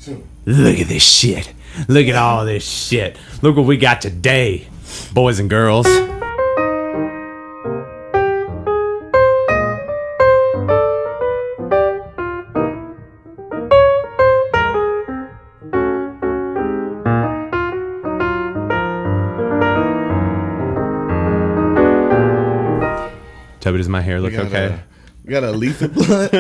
Look at this shit. Look at all this shit. Look what we got today, boys and girls. Toby, does my hair look okay? We got a leafy blunt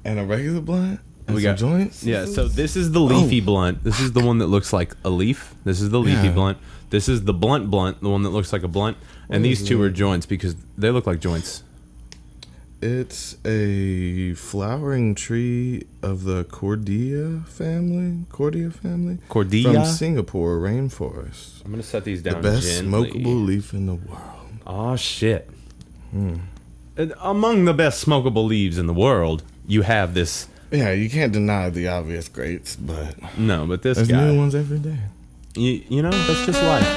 and a regular blunt. And we got joints. Yeah, so this is the leafy blunt. This is the one that looks like a leaf. This is the leafy blunt. This is the blunt, the one that looks like a blunt. And these two are joints because they look like joints. It's a flowering tree of the Cordia family. Cordia? From Singapore rainforest. I'm going to set these down The best gently. smokable leaf in the world. Oh, shit. And among the best smokable leaves in the world, you have this... Yeah, you can't deny the obvious greats, but... No, but this there's guy... new ones every day. You know, that's just life.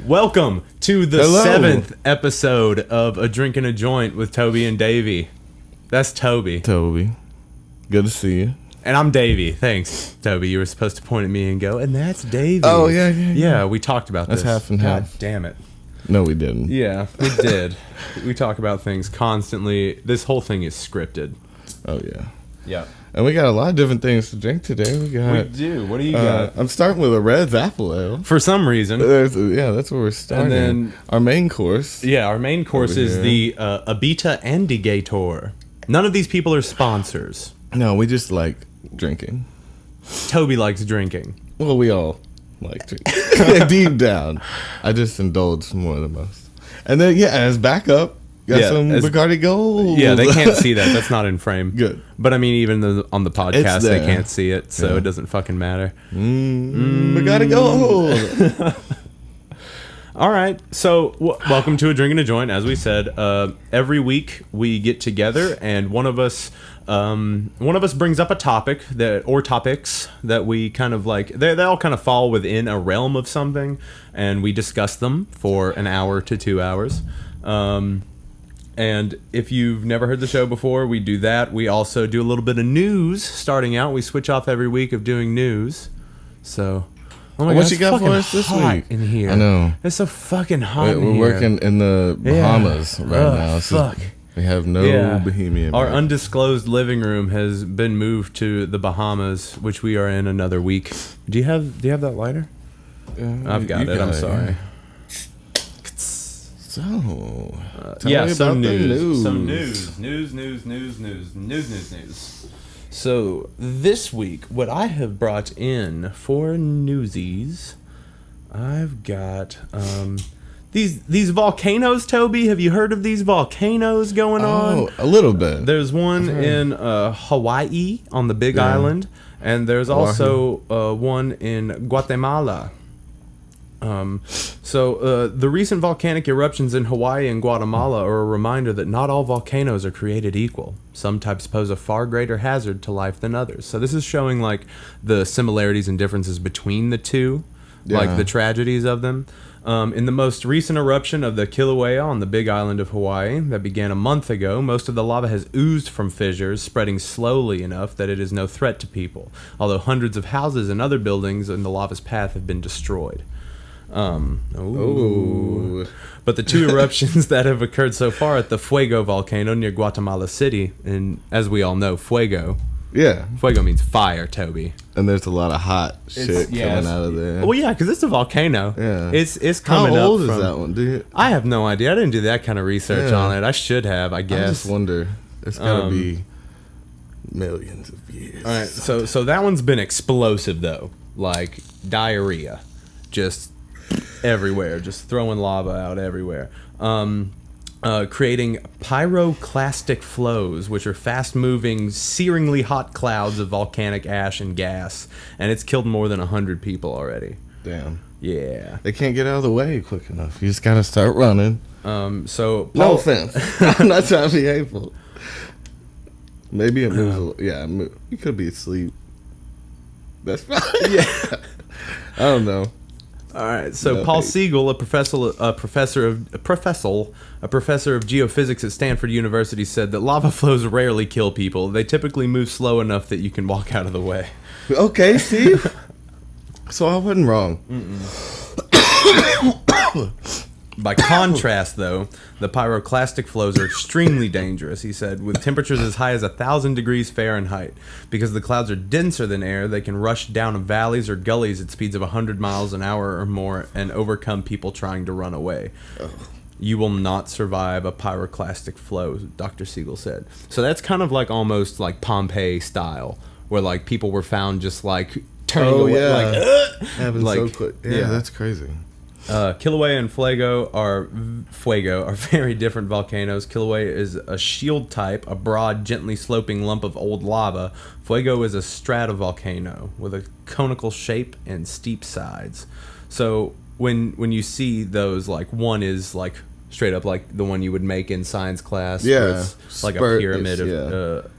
Welcome to the 7th episode of A Drink and a Joint with Toby and Davvy. That's Toby. Toby. Good to see you. And I'm Davvy. Thanks, Toby. You were supposed to point at me and go, and that's Davvy. Oh, yeah. Yeah, we talked about that's this. Half and half. God damn it. No, we didn't. Yeah, we did. We talk about things constantly. This whole thing is scripted. Oh, yeah. Yeah. And we got a lot of different things to drink today. We do. What do you got? I'm starting with a Red's Apple Ale. For some reason. That's where we're starting. And then our main course. Yeah, our main course is the Abita Andigator. None of these people are sponsors. No, we just like drinking. Toby likes drinking. Well, we all like drinking. Deep down. I just indulge more than most. And then, as backup, got some Bacardi Gold. Yeah, they can't see that. That's not in frame. Good. But I mean, even on the podcast, they can't see it, so it doesn't fucking matter. Bacardi Gold. All right, so welcome to A Drink and a Joint. As we said, every week we get together, and one of us brings up a topic or topics that we kind of like. They all kind of fall within a realm of something, and we discuss them for an hour to 2 hours. And if you've never heard the show before, we do that. We also do a little bit of news starting out. We switch off every week of doing news. So, oh my God, what you got for us this week? In here, I know it's so fucking hot. We're working in the Bahamas right now. Fuck. We have no Bohemian. Our undisclosed living room has been moved to the Bahamas, which we are in another week. Do you have that lighter? I've got it. I'm sorry. So, some news. So this week, what I have brought in for newsies, I've got these volcanoes. Toby, have you heard of these volcanoes going on? Oh, a little bit. There's one in Hawaii on the Big Island, and there's also one in Guatemala. So the recent volcanic eruptions in Hawaii and Guatemala are a reminder that not all volcanoes are created equal. Some types pose a far greater hazard to life than others. So this is showing like the similarities and differences between the two, like the tragedies of them. In the most recent eruption of the Kilauea on the Big Island of Hawaii that began a month ago, most of the lava has oozed from fissures, spreading slowly enough that it is no threat to people, although hundreds of houses and other buildings in the lava's path have been destroyed. But the two eruptions that have occurred so far at the Fuego volcano near Guatemala City, and as we all know, Fuego means fire, Toby. And there's a lot of hot shit coming out of there. Well, yeah, because it's a volcano. Yeah, it's coming up. How old is that one, dude? I have no idea. I didn't do that kind of research on it. I should have, I guess. I just wonder. It's gotta be millions of years. All right, so that one's been explosive though, like diarrhea, just everywhere, just throwing lava out everywhere. Creating pyroclastic flows, which are fast-moving, searingly hot clouds of volcanic ash and gas, and it's killed more than 100 people already. Damn. Yeah. They can't get out of the way quick enough. You just gotta start running. No offense. I'm not trying to be hateful. Maybe it moves. You could be asleep. That's fine. Yeah. I don't know. All right, so Paul Siegel, a professor of geophysics at Stanford University, said that lava flows rarely kill people. They typically move slow enough that you can walk out of the way. Okay, see? So I wasn't wrong. By contrast, though, the pyroclastic flows are extremely dangerous, he said, with temperatures as high as 1,000 degrees Fahrenheit. Because the clouds are denser than air, they can rush down valleys or gullies at speeds of 100 miles an hour or more and overcome people trying to run away. You will not survive a pyroclastic flow, Dr. Siegel said. So that's kind of like almost like Pompeii style, where like people were found just like turning away. Yeah. Happened so quick. Yeah, that's crazy. Kilauea and Fuego are very different volcanoes. Kilauea is a shield type, a broad, gently sloping lump of old lava. Fuego is a stratovolcano with a conical shape and steep sides. So when you see those, like one is like straight up like the one you would make in science class. Yeah, it's like a pyramid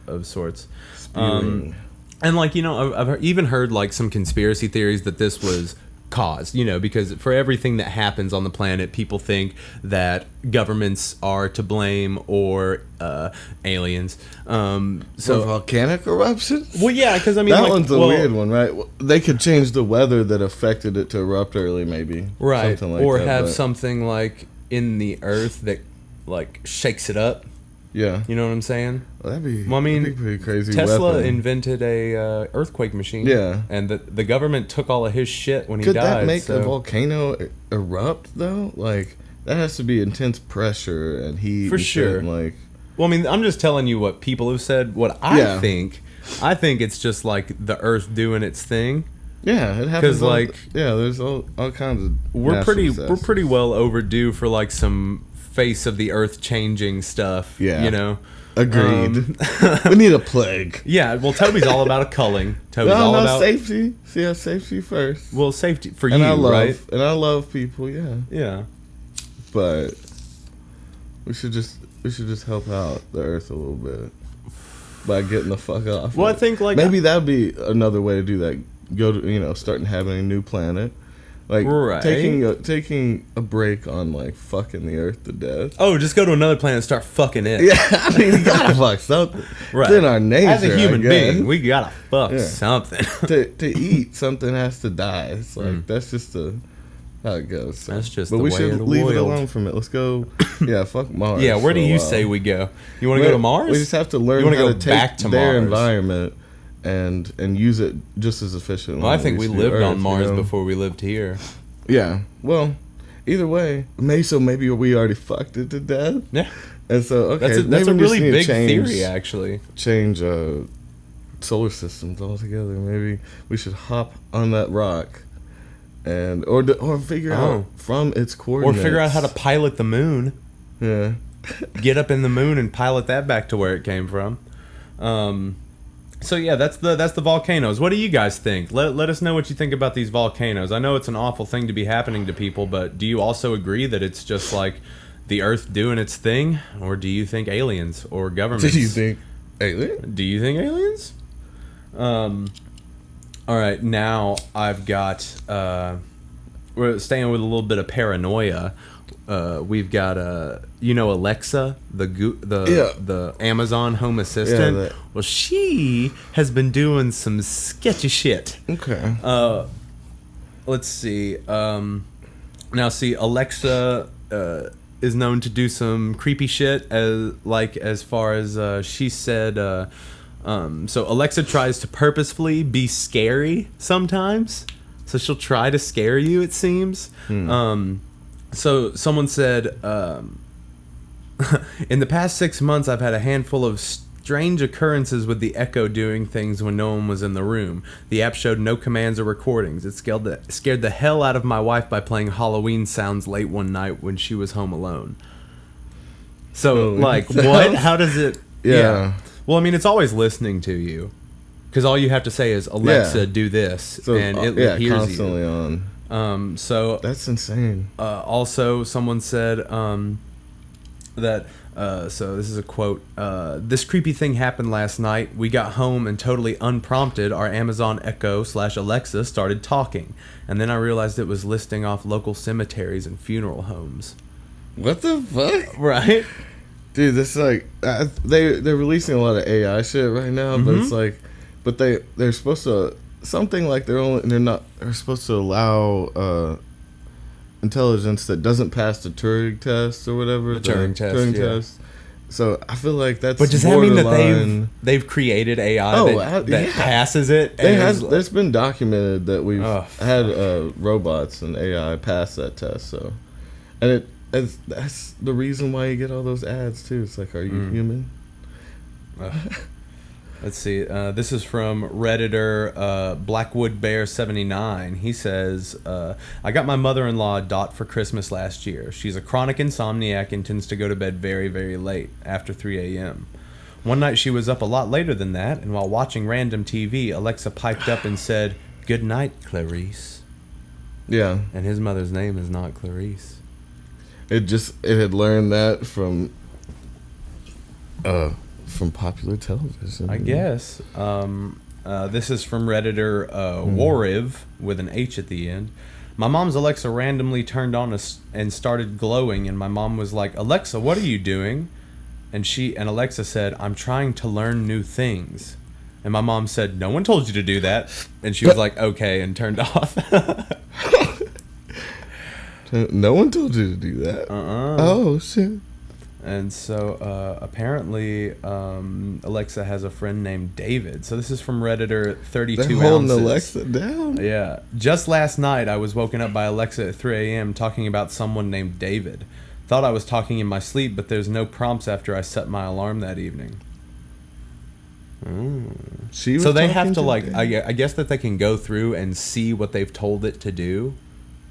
of sorts. And like, you know, I've even heard like some conspiracy theories that this was caused, you know, because for everything that happens on the planet, people think that governments are to blame or aliens. So volcanic eruption? Well, yeah, because I mean, that like, one's a weird one, right? They could change the weather that affected it to erupt early, maybe. Right, something like or that, have something like in the earth that like shakes it up. Yeah, you know what I'm saying? Well, that'd be pretty crazy. Tesla invented a earthquake machine. Yeah, and the government took all of his shit when he died. Could that make a volcano erupt though? Like that has to be intense pressure and heat. For sure. Like, well, I mean, I'm just telling you what people have said. What I think it's just like the Earth doing its thing. Yeah, it happens. Because like, there's all kinds of. We're pretty well overdue for like some face of the earth changing stuff. Yeah, you know. Agreed. We need a plague. Yeah, well, Toby's all about a culling. Toby's all about safety. See, safety first. Well, safety for and you, right? And I love people. Yeah. Yeah. But we should just help out the earth a little bit by getting the fuck off. Well, I think like maybe that'd be another way to do that. Go to start inhabiting a new planet. Like taking a break on like fucking the earth to death. Oh, just go to another planet and start fucking it. Yeah, I mean, you gotta fuck something. Right. It's in our nature. As a human being, we gotta fuck something. to eat, something has to die. It's like that's just how it goes. So. That's just. But we should leave it alone from it. Let's go. Yeah, fuck Mars. Yeah, where do you say we go? You want to go to Mars? We just have to learn how to take their environment and use it just as efficiently. Well, I think we lived on Mars before we lived here. Yeah. Well, either way, maybe we already fucked it to death. Yeah. And so that's a really big theory, actually. Change solar systems altogether. Maybe we should hop on that rock, and or figure out from its coordinates, or figure out how to pilot the moon. Yeah. Get up in the moon and pilot that back to where it came from. So yeah, that's the volcanoes. What do you guys think? Let us know what you think about these volcanoes. I know it's an awful thing to be happening to people, but do you also agree that it's just like the Earth doing its thing, or do you think aliens or governments? Do you think aliens? Do you think aliens? All right, now I've got. We're staying with a little bit of paranoia. We've got Alexa, the Amazon Home Assistant. Yeah, well, she has been doing some sketchy shit. Okay. Let's see. Now, see, Alexa is known to do some creepy shit. As far as she said. So Alexa tries to purposefully be scary sometimes. So she'll try to scare you. It seems. So someone said, in the past 6 months, I've had a handful of strange occurrences with the Echo doing things when no one was in the room. The app showed no commands or recordings. It scared the hell out of my wife by playing Halloween sounds late one night when she was home alone. So, like, what? How does it... Yeah. Well, I mean, it's always listening to you. Because all you have to say is, Alexa, do this. So, and it hears constantly you. On. So that's insane. Also, someone said that So this is a quote. This creepy thing happened last night. We got home and totally unprompted, our Amazon Echo / Alexa started talking. And then I realized it was listing off local cemeteries and funeral homes. What the fuck? Right? Dude, this is like... they're releasing a lot of AI shit right now, but it's like... But they're supposed to... Something like they're supposed to allow... intelligence that doesn't pass the Turing test or whatever. The Turing test. So I feel like that's. But does that mean that they've created AI that passes it? There's been documented that we've had robots and AI pass that test. So, and that's the reason why you get all those ads too. It's like, are you human? Let's see. This is from Redditor Blackwoodbear79. He says, I got my mother-in-law a Dot for Christmas last year. She's a chronic insomniac and tends to go to bed very, very late, after 3 a.m. One night she was up a lot later than that, and while watching random TV, Alexa piped up and said, "Good night, Clarice." Yeah. And his mother's name is not Clarice. It had learned that from popular television. I guess. This is from Redditor Wariv with an H at the end. My mom's Alexa randomly turned on and started glowing, and my mom was like, "Alexa, what are you doing?" And Alexa said, "I'm trying to learn new things." And my mom said, "No one told you to do that." And she was like, "Okay," and turned off. No one told you to do that. Oh, shit. And so apparently Alexa has a friend named David. So this is from Redditor 32 They're holding ounces. Alexa down? Yeah. Just last night I was woken up by Alexa at 3 a.m. talking about someone named David. Thought I was talking in my sleep, but there's no prompts after I set my alarm that evening. So they have to I guess that they can go through and see what they've told it to do.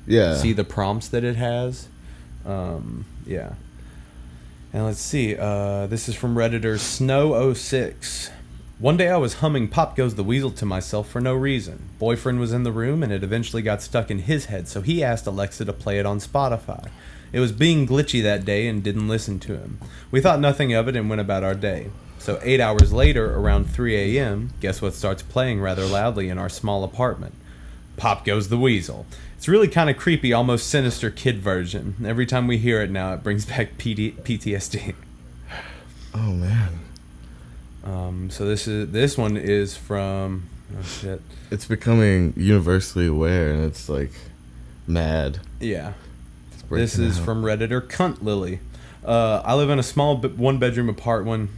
Yeah. See the prompts that it has. Yeah. And let's see. This is from Redditor Snow06. One day I was humming Pop Goes the Weasel to myself for no reason. Boyfriend was in the room and it eventually got stuck in his head, so he asked Alexa to play it on Spotify. It was being glitchy that day and didn't listen to him. We thought nothing of it and went about our day. So 8 hours later, around 3 a.m., guess what starts playing rather loudly in our small apartment? Pop Goes the Weasel. It's really kind of creepy, almost sinister kid version. Every time we hear it now, it brings back PTSD. Oh, man. So this one is from... Oh, shit. It's becoming universally aware, and it's, like, mad. Yeah. This is from Redditor Cunt Lily. I live in a small one-bedroom apartment.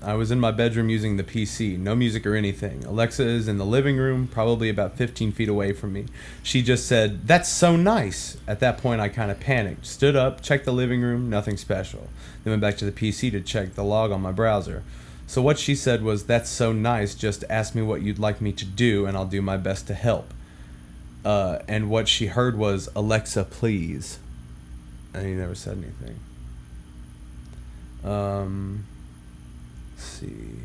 I was in my bedroom using the PC. No music or anything. Alexa is in the living room, probably about 15 feet away from me. She just said, "That's so nice." At that point, I kind of panicked. Stood up, checked the living room, nothing special. Then went back to the PC to check the log on my browser. So what she said was, "That's so nice. Just ask me what you'd like me to do, and I'll do my best to help." And what she heard was, "Alexa, please." And he never said anything. Let's see.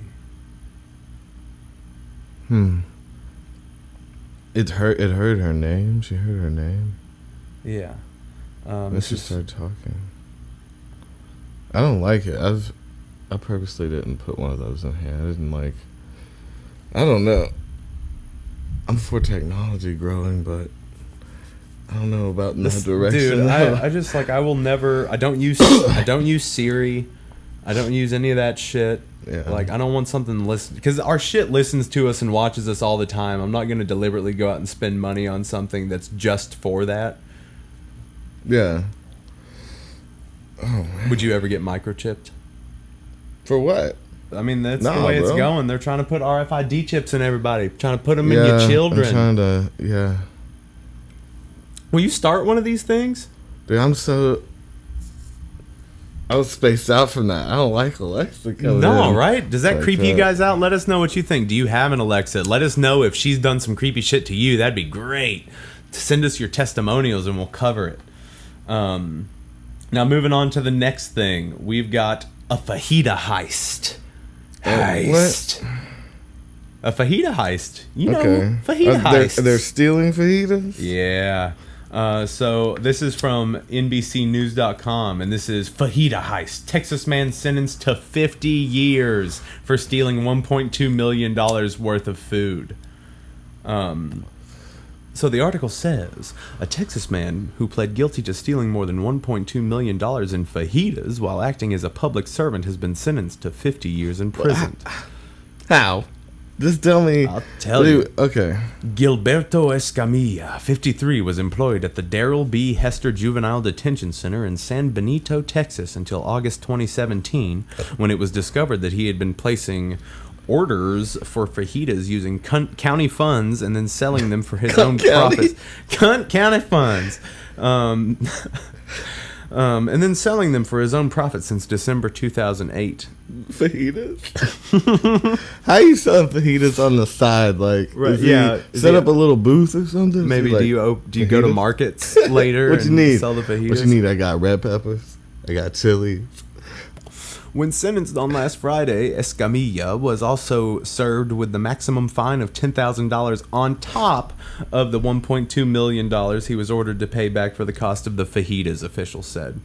It heard her name. She heard her name. Yeah. And she started talking. I don't like it. I purposely didn't put one of those in here. I don't know. I'm for technology growing, but I don't know about in that direction. Dude, I just I will never. I don't use Siri. I don't use any of that shit. Yeah. I don't want something to listen, because our shit listens to us and watches us all the time. I'm not going to deliberately go out and spend money on something that's just for that. Yeah. Oh, man. Would you ever get microchipped? For what? I mean, that's the way it's going. They're trying to put RFID chips in everybody. Trying to put them in your I'm children. trying to, yeah. Will you start one of these things? Dude, I was spaced out from that. I don't like Alexa coming No, in. right? Does that creep you guys out? Let us know what you think. Do you have an Alexa? Let us know if she's done some creepy shit to you. That'd be great. Send us your testimonials and we'll cover it. Now, moving on to the next thing. We've got a fajita heist. What? A fajita heist. You know, Okay. fajita heists. They're stealing fajitas? Yeah. So this is from NBCnews.com, and this is fajita heist. Texas man sentenced to 50 years for stealing $1.2 million worth of food. So the article says, a Texas man who pled guilty to stealing more than $1.2 million in fajitas while acting as a public servant has been sentenced to 50 years in prison. How? Just tell me. I'll tell you. Okay. Gilberto Escamilla, 53, was employed at the Darrell B. Hester Juvenile Detention Center in San Benito, Texas until August 2017, when it was discovered that he had been placing orders for fajitas using county funds and then selling them for his own profits. County funds. And then selling them for his own profit since December 2008. Fajitas? How you selling fajitas on the side? Like, right, set up a little booth or something? Maybe like, do you go to markets later what you need? Sell the fajitas? What you need? I got red peppers. I got chili. When sentenced on last Friday, Escamilla was also served with the maximum fine of $10,000 on top of the $1.2 million he was ordered to pay back for the cost of the fajitas, officials said.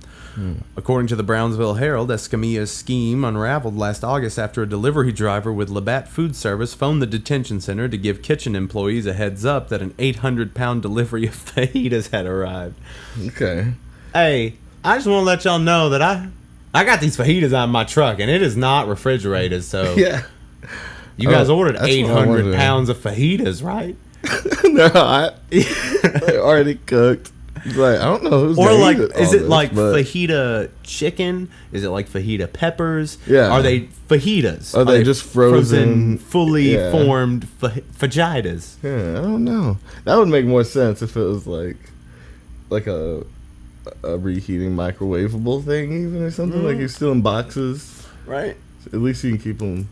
According to the Brownsville Herald, Escamilla's scheme unraveled last August after a delivery driver with Labatt Food Service phoned the detention center to give kitchen employees a heads up that an 800-pound delivery of fajitas had arrived. Okay. Hey, I just want to let y'all know that I got these fajitas on my truck, and it is not refrigerated, so... Yeah. You guys ordered 800 pounds of fajitas, right? They're hot. They're already cooked. It's like, I don't know who's or like, is it like fajita chicken? Is it like fajita peppers? Yeah. Are they fajitas? Are they just frozen fully formed fajitas? Yeah, I don't know. That would make more sense if it was like a reheating microwavable thing, even, or something. Like you're still in boxes, right? At least you can keep them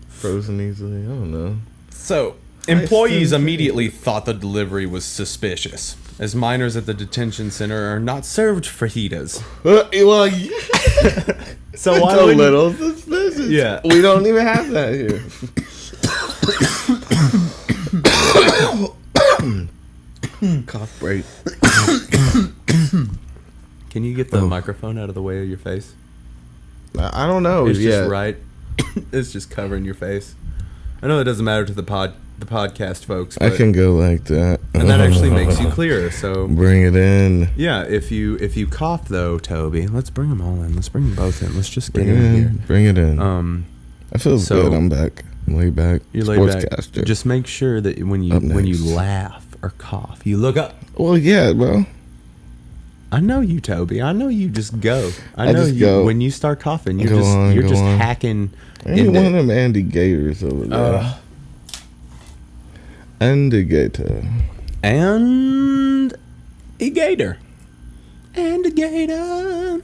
frozen easily. I don't know. So employees immediately thought the delivery was suspicious, as minors at the detention center are not served fajitas. Well, yeah. So why it's a little suspicious. Yeah, we don't even have that here. Cough break. Can you get the microphone out of the way of your face? I don't know. It's just right. It's just covering your face. I know that doesn't matter to the podcast folks. But, I can go like that, and that actually makes you clearer. So bring it in. Yeah, if you cough though, Toby, let's bring them all in. Let's bring them both in. Let's just get in here. Bring it in. I feel good. I'm back. I'm laid back. You're laid back. Just make sure that when you laugh or cough, you look up. Well, yeah, bro. I know you, Toby. I know you just go. I know just you go. when you start coughing. You're just hacking. I ain't one of them Andy Gators over there. Andy Gator. And a gator. And a gator.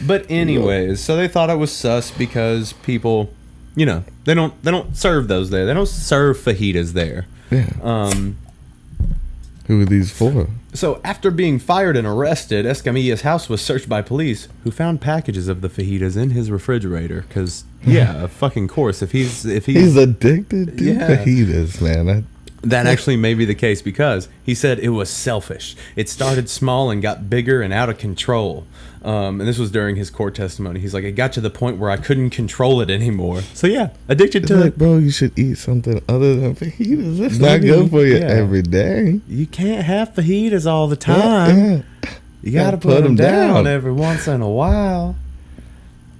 But anyways, so they thought it was sus because people, they don't serve those there. They don't serve fajitas there. Yeah. Who are these for? So after being fired and arrested, Escamilla's house was searched by police, who found packages of the fajitas in his refrigerator. Because of fucking course, if he's addicted to fajitas, man. That actually may be the case, because he said it was selfish. It started small and got bigger and out of control. And this was during his court testimony. He's like, it got to the point where I couldn't control it anymore. So yeah, addicted to it. Bro, you should eat something other than fajitas. That's not good for you every day. You can't have fajitas all the time. Yeah. You gotta put them down every once in a while.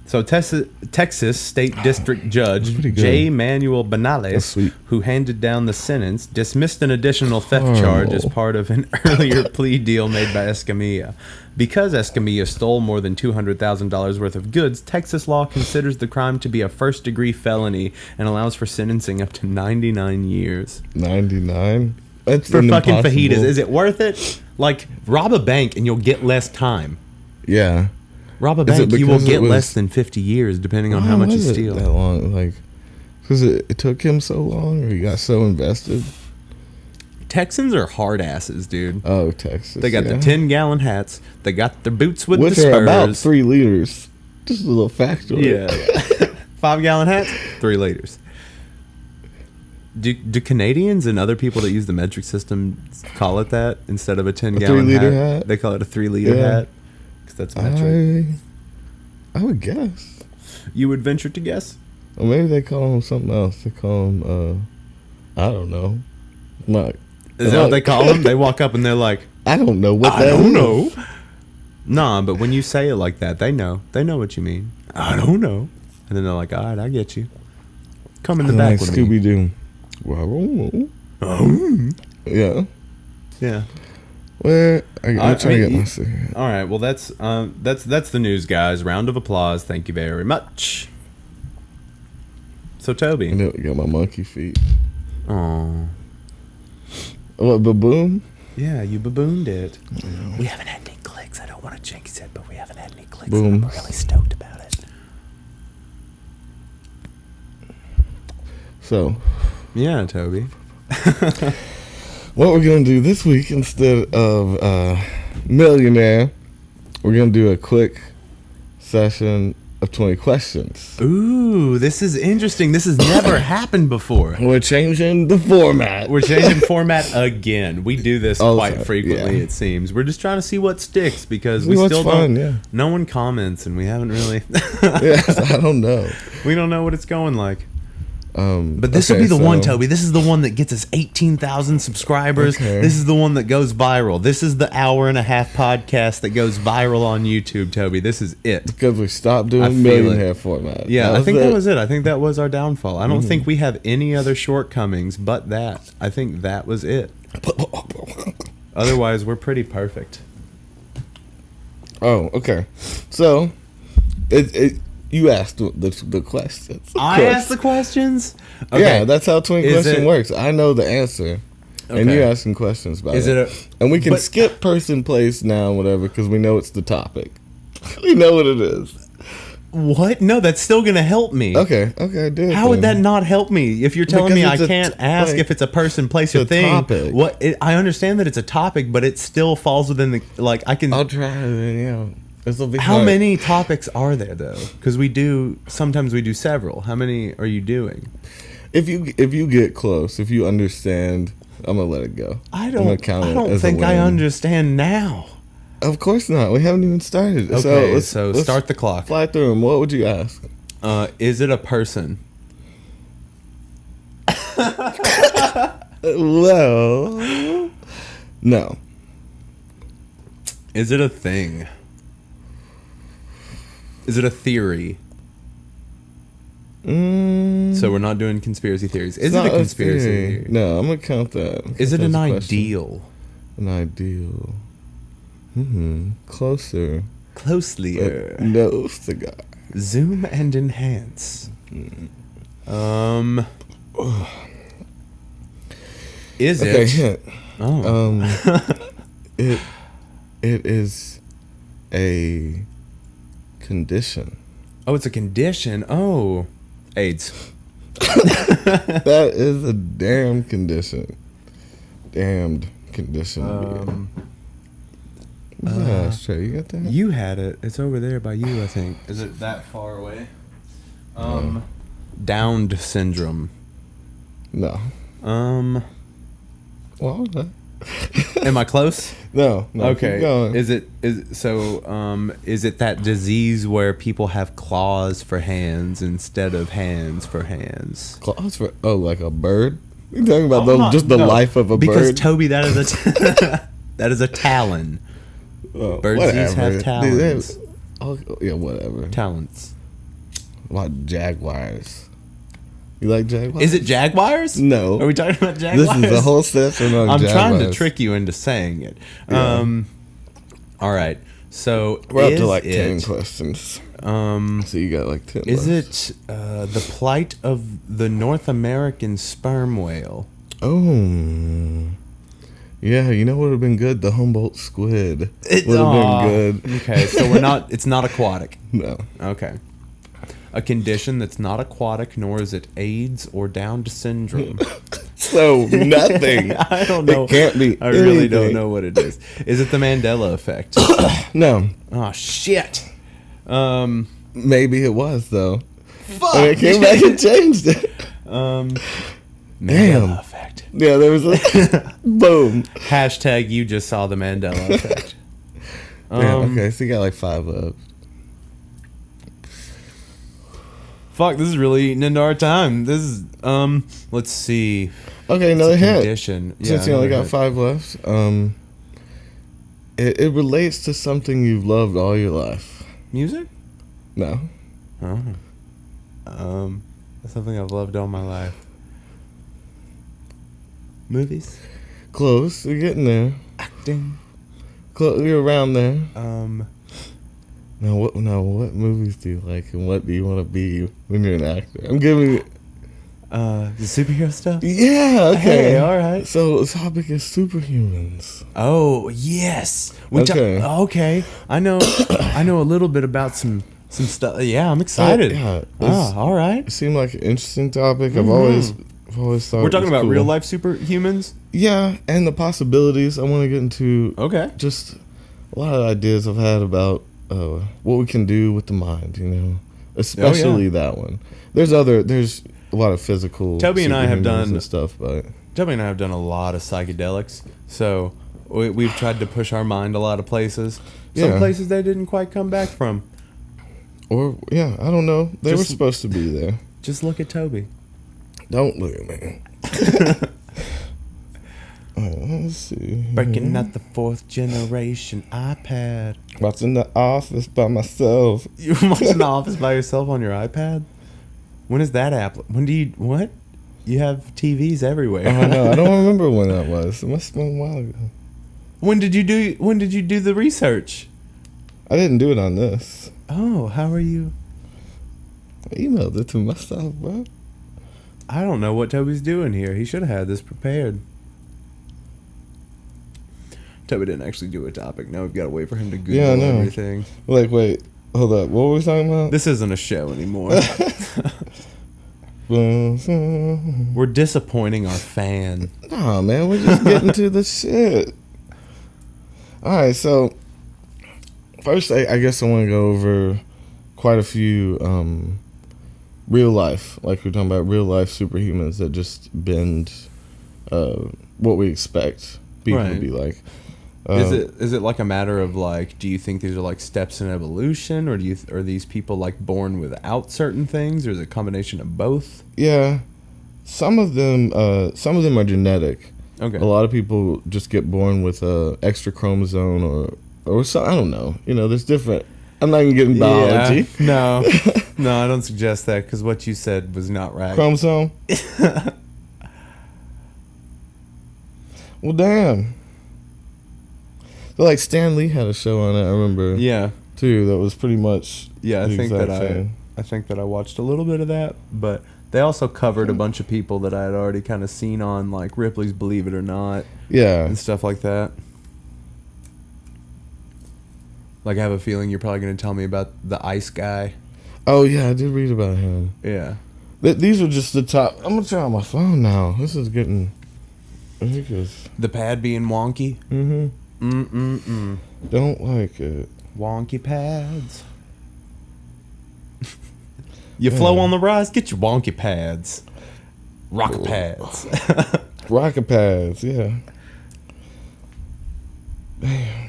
So Texas State District Judge J. Manuel Benales, who handed down the sentence, dismissed an additional theft charge as part of an earlier plea deal made by Escamilla. Because Escamilla stole more than $200,000 worth of goods, Texas law considers the crime to be a first-degree felony and allows for sentencing up to 99 years. 99? That's for fucking fajitas. Is it worth it? Like, rob a bank and you'll get less time. Yeah. Rob a bank, you will get less than 50 years, depending on how much you steal. That long, like, because it took him so long, or he got so invested. Texans are hard asses, dude. Oh, Texas. They got the 10-gallon hats. They got their boots with the spurs. Which are about 3 liters. Just a little factoid. Yeah. 5-gallon hats, 3 liters. Do Canadians and other people that use the metric system call it that instead of a 10-gallon 3-liter hat? hat? They call it a 3-liter hat because that's metric. I would guess. You would venture to guess? Or maybe they call them something else. They call them, I don't know. Is that what they call them? They walk up and they're like, I don't know what I that don't is. know. Nah, but when you say it like that, they know. They know what you mean. I don't know. And then they're like, all right, I get you. Come in the back with me. Scooby-Doo. Well, I don't know. Yeah. Yeah. Well, I'm trying to get my cigarette. All right. Well, that's the news, guys. Round of applause. Thank you very much. So, Toby. I got my monkey feet. Oh. What, baboon? Yeah, you babooned it. Yeah. We haven't had any clicks. I don't want to jinx it, but we haven't had any clicks. Boom. I'm really stoked about it. So. Yeah, Toby. What we're going to do this week instead of Millionaire, we're going to do a quick session of 20 questions. Ooh, this is interesting. This has never happened before. We're changing the format. We're changing format again. We do this quite frequently, yeah. it seems. We're just trying to see what sticks because See we what's still fun, don't. yeah. No one comments, and we haven't really. Yes, I don't know. We don't know what it's going like. But But this will be the one, Toby. This is the one that gets us 18,000 subscribers. Okay. This is the one that goes viral. This is the hour-and-a-half podcast that goes viral on YouTube, Toby. This is it. Because we stopped I doing feel Millionaire format. Yeah, I think that was it. I think that was our downfall. I don't think we have any other shortcomings but that. I think that was it. Otherwise, we're pretty perfect. Oh, okay. So, you asked the questions. I asked the questions? Okay. Yeah, that's how 20 Is question it- works. I know the answer. And Okay. you're asking questions about Is it. it and we can but- skip person, place, noun, whatever, because we know it's the topic. We know what it is. What? No, that's still going to help me. Okay, do it. How would that then. not help me? If you're telling Because me I it's a can't ask if it's a person, place, or it's a thing. topic. I understand that it's a topic, but it still falls within the I can. I'll try it, yeah. This will be How hard. many topics are there though? Because sometimes we do several. How many are you doing? If you get close, if you understand, I'm gonna let it go. I I'm gonna count it don't as a think I win. understand now. Of course not. We haven't even started. Okay, let's start the clock. Fly through them. What would you ask? Is it a person? Well, no. Is it a thing? Is it a theory? So we're not doing conspiracy theories. Is it a conspiracy theory? No, I'm gonna count that. Is it an That's a question. ideal? An ideal. Closer. Closely. But no cigar. Zoom and enhance. Is Okay, it? hint. Oh. It is a condition. Oh, it's a condition. Oh. AIDS. That is a damn condition. Damned condition. Yeah, straight. You got that? You had it. It's over there by you, I think. Is it that far away? Downed syndrome. No. Well, okay. am I close? No. Okay. Keep going. Is it that disease where people have claws for hands instead of hands for hands? Claws for like a bird? You talking about the No, life of a because bird? Toby, that is a that is a talon. Birdsies have talons. Yeah, whatever. Talents. What about jaguars? You like jaguars? Is it jaguars? No. Are we talking about jaguars? This is a whole session on I'm jaguars. trying to trick you into saying it. Yeah. All right. So We're up to is like 10 it, questions. So you got like 10 Is left. it the plight of the North American sperm whale? Oh. Yeah, you know what would have been good? The Humboldt squid would have been good. Okay, so it's not aquatic. No. Okay. A condition that's not aquatic, nor is it AIDS or Down syndrome. So nothing. I don't know. It can't be. I really don't anything. know what it is. Is it the Mandela effect? No. Oh shit. Maybe it was though. Fuck. And it came back and changed it. Mandela effect. Yeah, there was a boom. Hashtag you just saw the Mandela effect. Okay, so you got like 5 left. Fuck, this is really eating into our time. This is, let's see. Okay, another hint. Condition. Since you only got 5 left, it relates to something you've loved all your life. Music? No. That's something I've loved all my life. Movies? Close. You're getting there. Acting? You're around there. Now what movies do you like, and what do you want to be when you're an actor? I'm giving you... the superhero stuff? Yeah, okay. Hey, all right. So the topic is superhumans. Oh, yes. Okay. I know a little bit about some stuff. Yeah, I'm excited. All right. It seemed like an interesting topic. I've always thought we're talking about cool. real life superhumans? Yeah, and the possibilities. I want to get into just a lot of ideas I've had about what we can do with the mind, especially that one. There's a lot of physical. Toby and I have done stuff, but Toby and I have done a lot of psychedelics, so we've tried to push our mind a lot of places. Some places they didn't quite come back from. Or I don't know. They were supposed to be there. Just look at Toby. Don't look at me. Let's see. Breaking out the 4th generation iPad. Watching The Office by myself. You're watching The Office by yourself on your iPad? When is that app? When do you... What? You have TVs everywhere. I know. I don't remember when that was. It must have been a while ago. When did you do the research? I didn't do it on this. Oh, how are you? I emailed it to myself, bro. I don't know what Toby's doing here. He should have had this prepared. Toby didn't actually do a topic. Now we've got to wait for him to Google everything. Like, wait. Hold up. What were we talking about? This isn't a show anymore. We're disappointing our fan. Nah, man. We're just getting to the shit. All right. So, first, I guess I want to go over quite a few real life. Like, we're talking about real life superhumans that just bend what we expect people to be like. Is it like a matter of like, do you think these are like steps in evolution, or are these people like born without certain things, or is it a combination of both? Yeah, some of them are genetic. Okay. A lot of people just get born with a extra chromosome or so, I don't know. There's different. I'm not even getting biology. Yeah, no, I don't suggest that, because what you said was not right. Chromosome. Well, damn. So, like, Stan Lee had a show on it, I remember. Yeah. Too, that was pretty much I think that I watched a little bit of that, but they also covered a bunch of people that I had already kind of seen on, like, Ripley's Believe It or Not. Yeah. And stuff like that. Like, I have a feeling you're probably going to tell me about the ice guy. Oh, yeah, I did read about him. Yeah. These are just the top. I'm going to turn on my phone now. This is getting ridiculous. The pad being wonky? Mm-hmm. Don't like it. Wonky pads. You flow on the rise, get your wonky pads. Rocket pads. Rocket pads, yeah. Damn.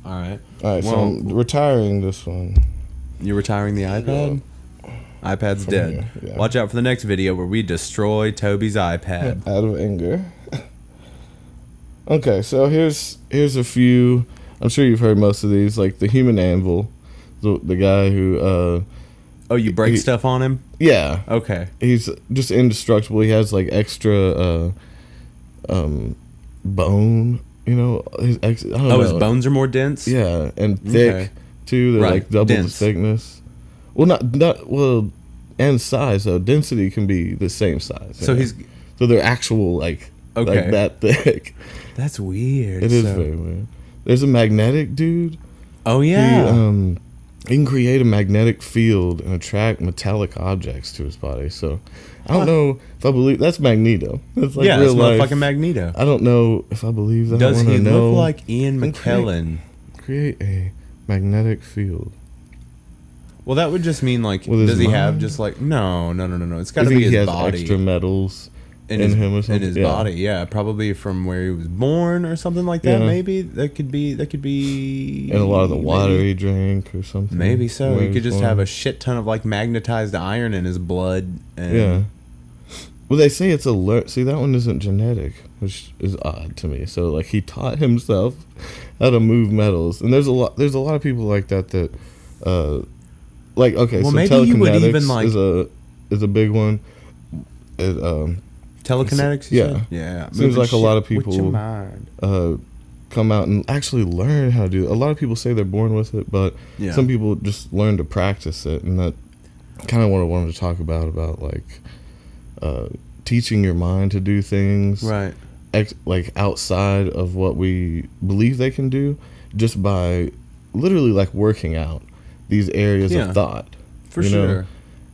Alright. Alright, so I'm retiring this one. You're retiring the iPad? iPad's dead. Yeah. Watch out for the next video where we destroy Toby's iPad. Out of anger. Okay, so here's a few. I'm sure you've heard most of these, like the human anvil, the guy who. Oh, you break stuff on him? Yeah. Okay. He's just indestructible. He has like extra bone. His bones are more dense. Yeah, and thick too. They're like double the thickness. Well, not and size though. Density can be the same size. So they're actual like that thick. That's weird. It is very weird. There's a magnetic dude. Oh yeah. He can create a magnetic field and attract metallic objects to his body. So I don't know if I believe that's Magneto. That's like real life. Motherfucking Magneto. I don't know if I believe that. Does he look like Ian McKellen? Create a magnetic field. Well, that would just mean like, With his does he have mind? just like no? It's got I to think be he his has body extra metals in his, him or something. in his body. Yeah, probably from where he was born or something like that. Yeah. Maybe that could be. And a lot of the water maybe. he drank or something. Maybe so. where He could was just born. have a shit ton of like magnetized iron in his blood. And Yeah. Well, they say it's a see, that one isn't genetic, which is odd to me. So like he taught himself how to move metals, and there's a lot of people like that like okay, Well, so maybe you would telekinetics even, like- is a big one. It, telekinetics. You Yeah. said? Yeah. Seems Moving like a lot of shit with your people- mind. come out and actually learn how to do it. A lot of people say they're born with it, but Yeah. some people just learn to practice it, and that kind of what I wanted to talk about like teaching your mind to do things Right. like outside of what we believe they can do, just by literally like working out these areas Yeah. of thought. For you know? sure.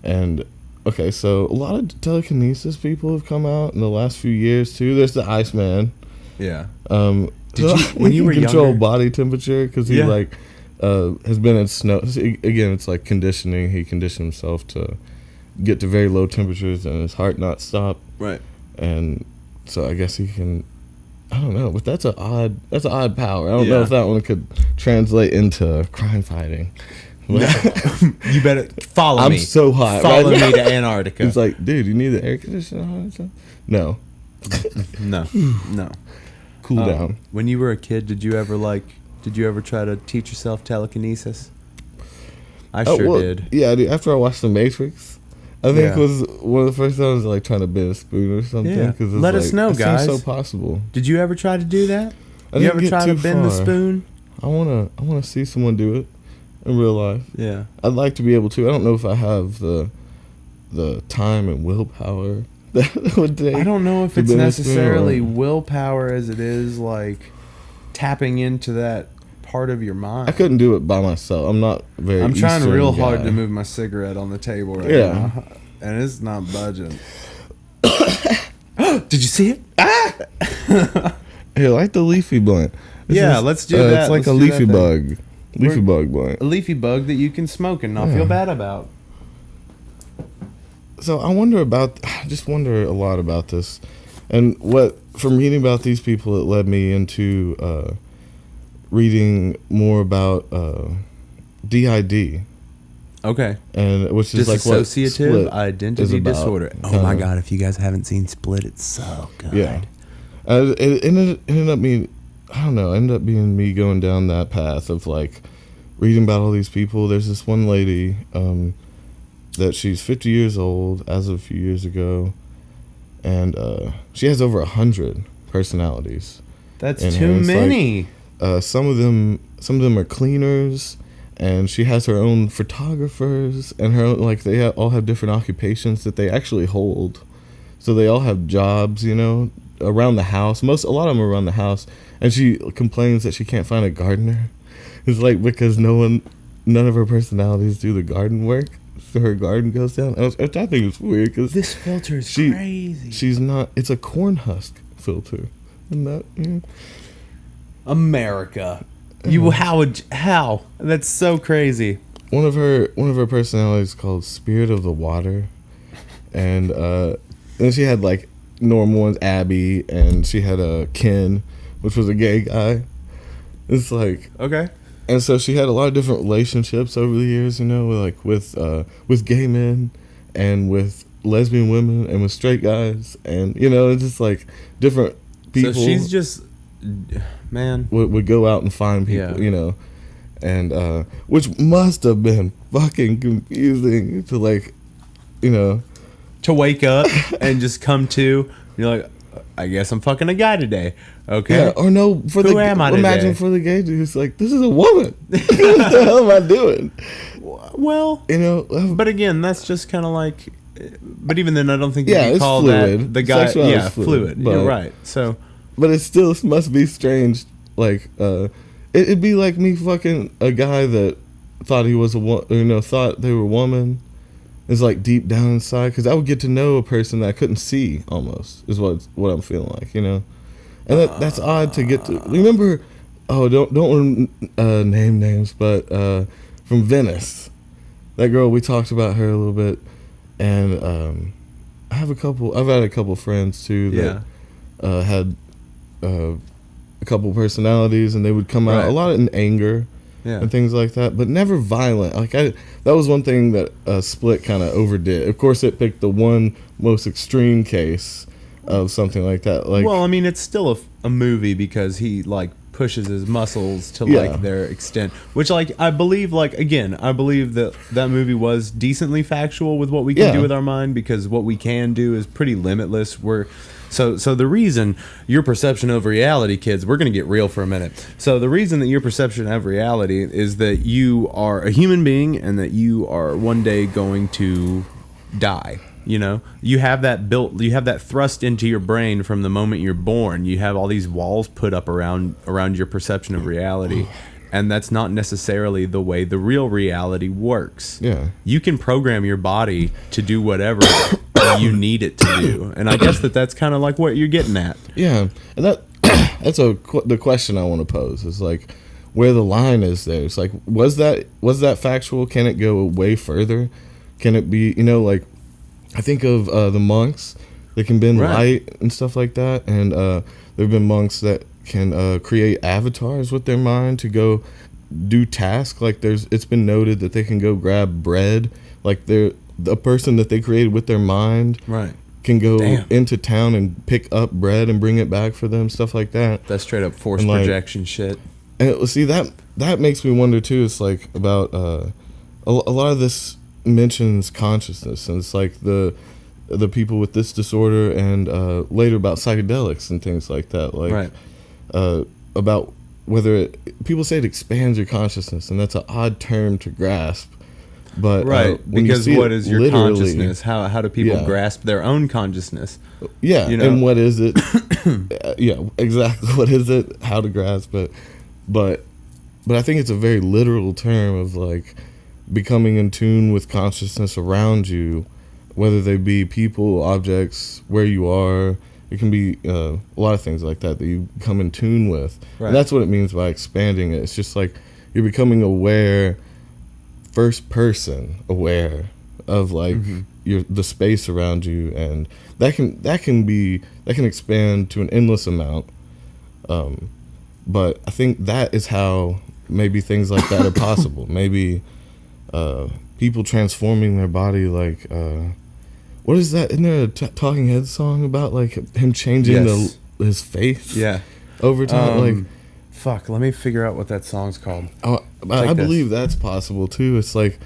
And okay, so a lot of telekinesis people have come out in the last few years too. There's the Iceman. Yeah. Did you- when you were control younger- body temperature because he Yeah. like has been in snow again. It's like conditioning. He conditioned himself to get to very low temperatures and his heart not stop. Right. And so I guess he can. I don't know, but that's an odd power. I don't know Yeah. if that one could translate into crime fighting. You better follow I'm me. so hot. Follow right me now. to Antarctica. It's like, dude, you need the air conditioner on or something? No, No. cool down. When you were a kid, did you ever try to teach yourself telekinesis? I Oh, sure well, did. Yeah, dude, after I watched The Matrix, I think Yeah. it was one of the first times like trying to bend a spoon or something. Yeah. 'Cause it's Let us like, know, it seems guys. so possible. Did you ever try to do that? I You didn't ever get try to too bend the far. spoon? I wanna see someone do it in real life. Yeah. I'd like to be able to. I don't know if I have the time and willpower that it would take. I don't know if to it's bend a spoon necessarily or- willpower as it is like tapping into that part of your mind. I couldn't do it by myself. I'm not very. I'm trying Eastern real guy. hard to move my cigarette on the table right Yeah. now, and it's not budging. Did you see it? Here, like the leafy blunt. Yeah, let's do that. It's like Let's a do leafy that bug. Leafy We're- bug blunt. A leafy bug that you can smoke and not Yeah. feel bad about. So I just wonder a lot about this, and from reading about these people, it led me into reading more about DID, Okay. and which is like what Dissociative Split is identity about. disorder. Oh my Uh, god, if you guys haven't seen Split, it's so good. Yeah, it ended up being, I don't know, ended up being me going down that path of like reading about all these people. There's this one lady that she's 50 years old as of a few years ago, and she has over 100 personalities. That's in her. too It's like, many. some of them are cleaners, and she has her own photographers, and her own, like all have different occupations that they actually hold. So they all have jobs, around the house. A lot of them are around the house, and she complains that she can't find a gardener. It's like because none of her personalities do the garden work, so her garden goes down. Which I think is weird because This filter is she- crazy. she's not. It's a corn husk filter, and that. America. How? That's so crazy. One of her personalities is called Spirit of the Water, and then she had like normal ones, Abby, and she had a Ken, which was a gay guy. It's like, Okay. and so she had a lot of different relationships over the years, with gay men, and with lesbian women, and with straight guys, and it's just like different people. So she's just, man. would go out and find people, Yeah. And which must have been fucking confusing to To wake up and just come to, you're like, I guess I'm fucking a guy today. Okay. yeah, or no, for Who the am I imagine today? for the gay dude, it's like, this is a woman. What the hell am I doing? Well, but again, that's just kind of like, but even then, I don't think you Yeah, can it's call fluid. that the guy. Sexuality Yeah, is fluid, fluid. but- You're right. So, But it still must be strange. Like, it'd be like me fucking a guy that thought he was thought they were a woman. Is like deep down inside, because I would get to know a person that I couldn't see. Almost is what I'm feeling like, And that's odd to get to. Remember? Oh, don't name names, but from Venice, that girl, we talked about her a little bit, and I've had a couple friends too that had a couple personalities, and they would come out a lot in anger and things like that, but never violent. Like that was one thing that Split kind of overdid. Of course, it picked the one most extreme case of something like that. Like, well, I mean, it's still a movie because he like pushes his muscles to like their extent, which like I believe that movie was decently factual with what we can do with our mind, because what we can do is pretty limitless. So the reason your perception of reality, kids, we're going to get real for a minute. So the reason that your perception of reality is that you are a human being and that you are one day going to die. You know, you have that thrust into your brain from the moment you're born. You have all these walls put up around your perception of reality. And that's not necessarily the way the real reality works. Yeah. You can program your body to do whatever you need it to do. And I guess that's kind of like what you're getting at. Yeah. And that's the question I want to pose is like where the line is there. It's like, was that factual? Can it go way further? Can it be, like, I think of the monks that can bend light and stuff like that. And there have been monks that can create avatars with their mind to go do tasks. Like it's been noted that they can go grab bread. Like the person that they created with their mind can go into town and pick up bread and bring it back for them, stuff like that. That's straight up force projection shit. And see, that makes me wonder too. It's like about a lot of this mentions consciousness, and it's like the people with this disorder, and later about psychedelics and things like that. Like about whether people say it expands your consciousness, and that's an odd term to grasp. But because what is your consciousness? How do people grasp their own consciousness? Yeah, and what is it? Yeah, exactly. What is it? How to grasp it? But I think it's a very literal term of like becoming in tune with consciousness around you, whether they be people, objects, where you are. It can be a lot of things like that you come in tune with. And that's what it means by expanding it. It's just like you're becoming aware, first person aware of like the space around you, and that can expand to an endless amount. But I think that is how maybe things like that are possible. Maybe people transforming their body, like what is that? Isn't there a Talking Heads song about like him changing his face? Yeah, over time. Let me figure out what that song's called. I believe that's possible too. It's like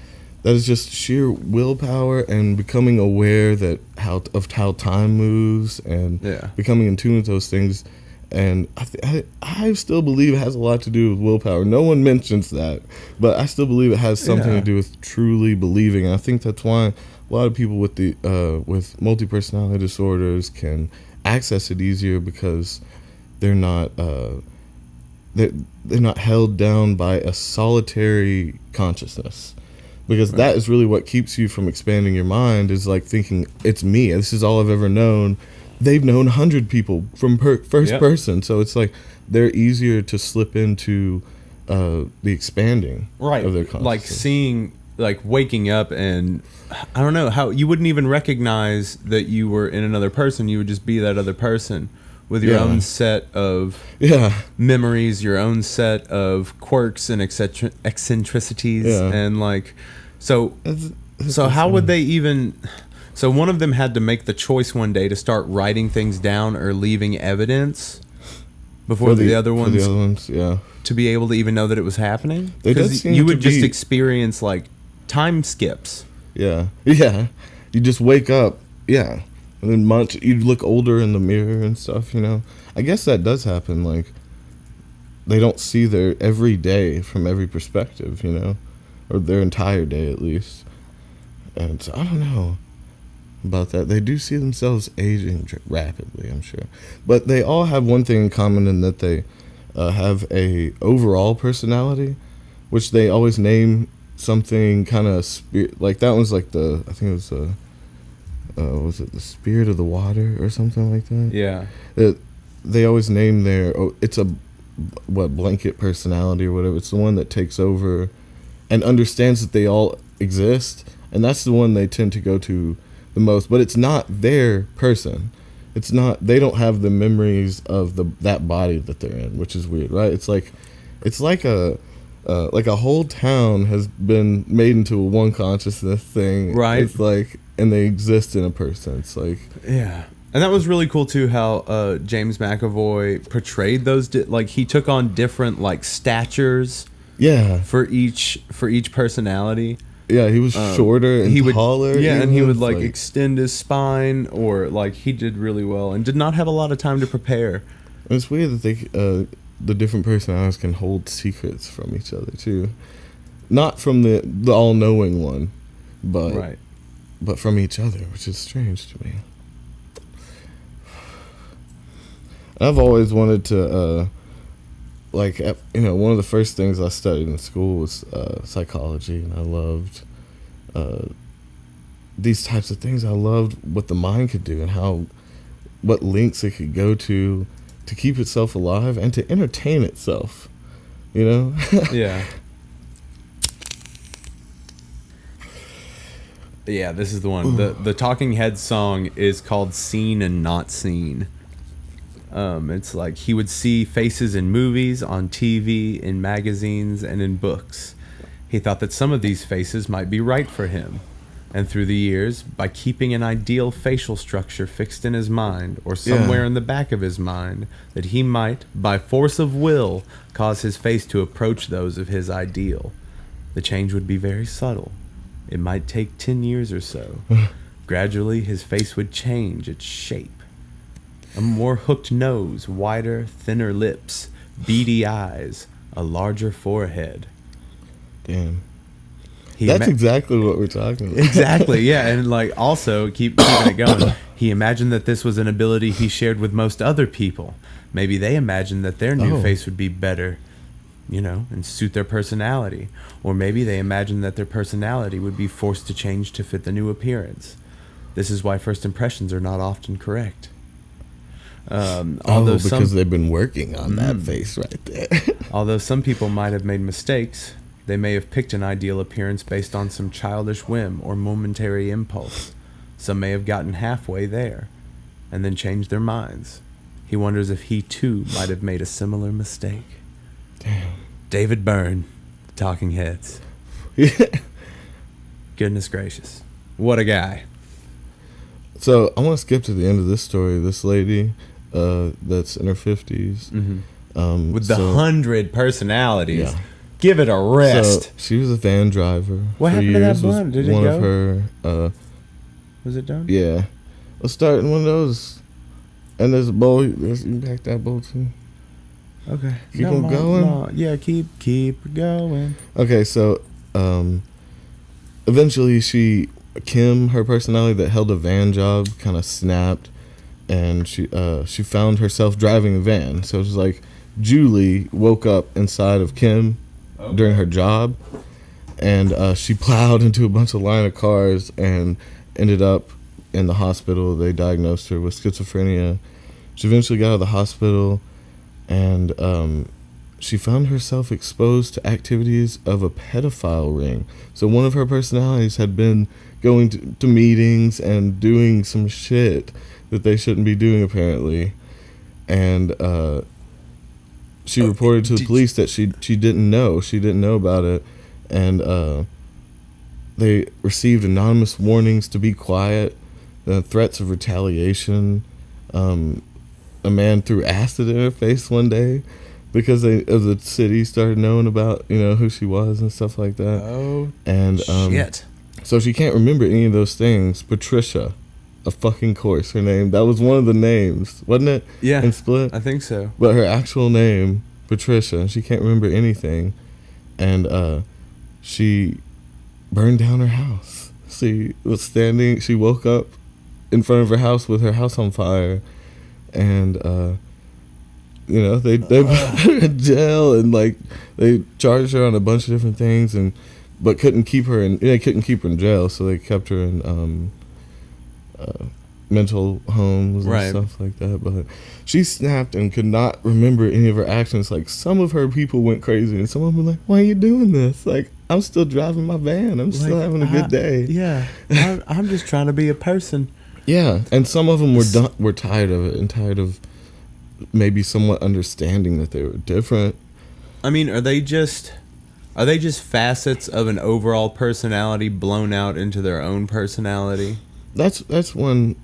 that is just sheer willpower and becoming aware of how time moves and becoming in tune with those things. And I still believe it has a lot to do with willpower. No one mentions that, but I still believe it has something to do with truly believing. And I think that's why a lot of people with with multi-personality disorders can access it easier, because they're not held down by a solitary consciousness. Because that is really what keeps you from expanding your mind, is like thinking it's me. This is all I've ever known. They've known 100 people from first person, so it's like they're easier to slip into the expanding of their consciousness. Like seeing, like waking up, and I don't know how you wouldn't even recognize that you were in another person. You would just be that other person with your own set of memories, your own set of quirks and eccentricities, and like so how would they even? So one of them had to make the choice one day to start writing things down or leaving evidence before the other ones, to be able to even know that it was happening. Because you would just experience like time skips. Yeah. You just wake up, and then you'd look older in the mirror and stuff. I guess that does happen. Like they don't see their every day from every perspective, or their entire day at least. And so, I don't know about that. They do see themselves aging rapidly, I'm sure, but they all have one thing in common, in that they have a overall personality, which they always name something kind of like that one's like I think it was was it the spirit of the water or something like that. They always name it's a blanket personality or whatever. It's the one that takes over and understands that they all exist, and that's the one they tend to go to the most. But it's not their person. It's not. They don't have the memories of that body that they're in, which is weird, right? It's like a whole town has been made into a one consciousness thing, right? It's like, and they exist in a person. It's like, yeah. And that was really cool too, how James McAvoy portrayed those. He took on different statures. Yeah. For each personality. Yeah, he was shorter and taller. Yeah, and he would extend his spine, or he did really well, and did not have a lot of time to prepare. And it's weird that they, the different personalities can hold secrets from each other too, not from the all-knowing one, but from each other, which is strange to me. I've always wanted to, one of the first things I studied in school was psychology, and I loved these types of things. I loved what the mind could do and what lengths it could go to keep itself alive and to entertain itself, Yeah. Yeah, this is the one. The Talking Heads song is called Seen and Not Seen. It's he would see faces in movies, on TV, in magazines, and in books. He thought that some of these faces might be right for him. And through the years, by keeping an ideal facial structure fixed in his mind, or somewhere in the back of his mind, that he might, by force of will, cause his face to approach those of his ideal. The change would be very subtle. It might take 10 years or so. Gradually, his face would change its shape. A more hooked nose, wider, thinner lips, beady eyes, a larger forehead. Damn. That's exactly what we're talking about. Exactly, yeah. And also, keeping it going, he imagined that this was an ability he shared with most other people. Maybe they imagined that their new face would be better, and suit their personality. Or maybe they imagined that their personality would be forced to change to fit the new appearance. This is why first impressions are not often correct. Because they've been working on that face right there. Although some people might have made mistakes, they may have picked an ideal appearance based on some childish whim or momentary impulse. Some may have gotten halfway there and then changed their minds. He wonders if he too might have made a similar mistake. Damn. David Byrne, Talking Heads. Goodness gracious. What a guy. So I want to skip to the end of this story. This lady that's in her 50s. Mm-hmm. With the 100 personalities. Yeah. Give it a rest. So she was a van driver. What happened to that blunt? Did it go? One of her... was it done? Yeah. Let's start in one of those. And there's a bowl. You can pack that bowl too. Okay. Keep on going? Yeah, keep going. Okay, so eventually Kim, her personality that held a van job, kind of snapped, and she found herself driving a van. So it was like Julie woke up inside of Kim during her job, and she plowed into a bunch of line of cars and ended up in the hospital. They diagnosed her with schizophrenia. She eventually got out of the hospital, and she found herself exposed to activities of a pedophile ring. So one of her personalities had been going to meetings and doing some shit that they shouldn't be doing, apparently. And she reported to the police that she didn't know. She didn't know about it. And they received anonymous warnings to be quiet, threats of retaliation. A man threw acid in her face one day because the city started knowing about who she was and stuff like that. Oh, and shit. So she can't remember any of those things. Patricia, of fucking course, her name. That was one of the names, wasn't it? Yeah, in Split, I think so. But her actual name, Patricia, and she can't remember anything. And she burned down her house. She woke up in front of her house with her house on fire. And they put her in jail, and they charged her on a bunch of different things, but couldn't keep her in jail, so they kept her in mental homes and stuff like that. But she snapped and could not remember any of her actions. Like, some of her people went crazy, and some of them were like, "Why are you doing this?" Like, I'm still driving my van. I'm still having a good day. Yeah, I'm just trying to be a person. Yeah, and some of them were tired of it and tired of maybe somewhat understanding that they were different. I mean, are they just facets of an overall personality blown out into their own personality? That's one.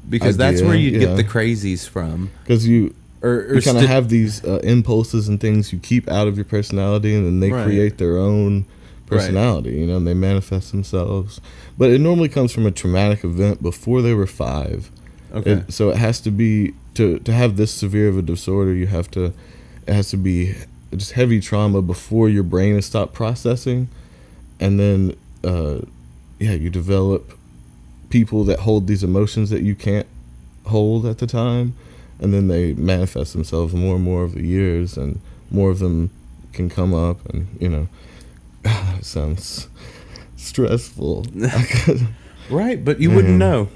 Because idea, that's where you get the crazies from. Because you kind of have these impulses and things you keep out of your personality, and then they create their own personality, you know, and they manifest themselves. But it normally comes from a traumatic event before they were 5. Okay. So it has to be, to have this severe of a disorder, it has to be just heavy trauma before your brain has stopped processing. And then, you develop people that hold these emotions that you can't hold at the time. And then they manifest themselves more and more over the years, and more of them can come up, and, you know, it sounds stressful. Right, but you wouldn't know.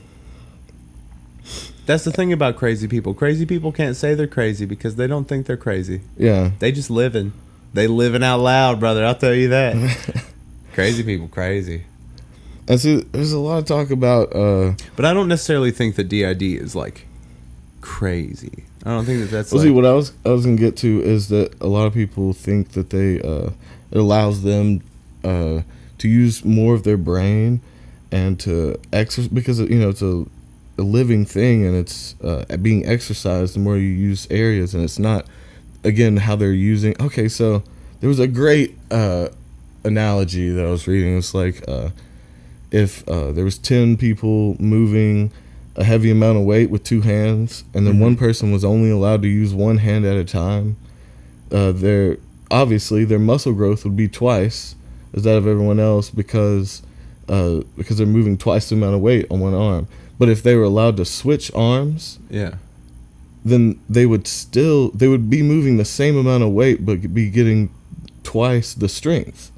That's the thing about crazy people. Crazy people can't say they're crazy because they don't think they're crazy. Yeah. They just living. They living out loud, brother. I'll tell you that. Crazy people, crazy. And see, there's a lot of talk about... but I don't necessarily think that DID is, like, crazy. I don't think that's well, see, what I was going to get to is that a lot of people think that it allows them to use more of their brain and to exercise, because, you know, it's a living thing, and it's being exercised the more you use areas, and it's not, again, how they're using. Okay, so there was a great analogy that I was reading. It's like if there was 10 people moving a heavy amount of weight with 2 hands, and then one person was only allowed to use one hand at a time, their muscle growth would be twice as that of everyone else, because they're moving twice the amount of weight on one arm. But if they were allowed to switch arms, then they would be moving the same amount of weight, but be getting twice the strength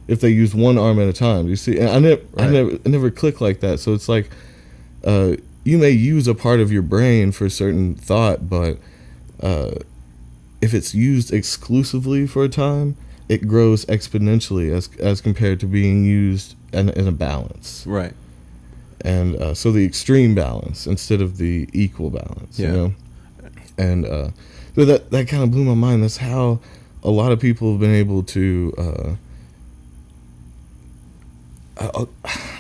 if they used one arm at a time. You see, and I never click like that. So it's like, you may use a part of your brain for a certain thought, but if it's used exclusively for a time, it grows exponentially as compared to being used in a balance. Right. And so the extreme balance instead of the equal balance, you know? And so that kind of blew my mind. That's how a lot of people have been able to, I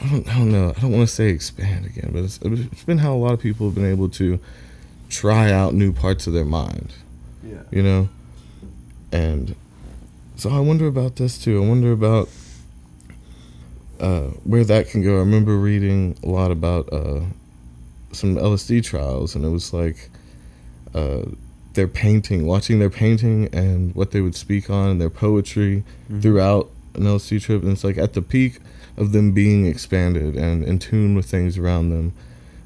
don't know. I don't want to say expand again, but it's been how a lot of people have been able to try out new parts of their mind. Yeah. You know? And so I wonder about this too. I wonder about where that can go. I remember reading a lot about some LSD trials, and it was like watching their painting and what they would speak on, and their poetry throughout an LSD trip. And it's like at the peak of them being expanded and in tune with things around them,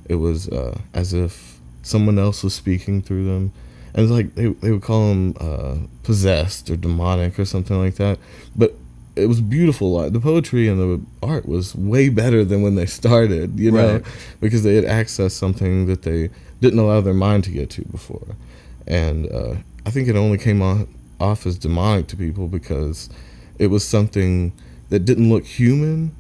it was as if someone else was speaking through them. And it's like they would call them possessed or demonic or something like that. But it was beautiful. The poetry and the art was way better than when they started, you know, because they had accessed something that they didn't allow their mind to get to before. And I think it only came off as demonic to people because it was something that didn't look human.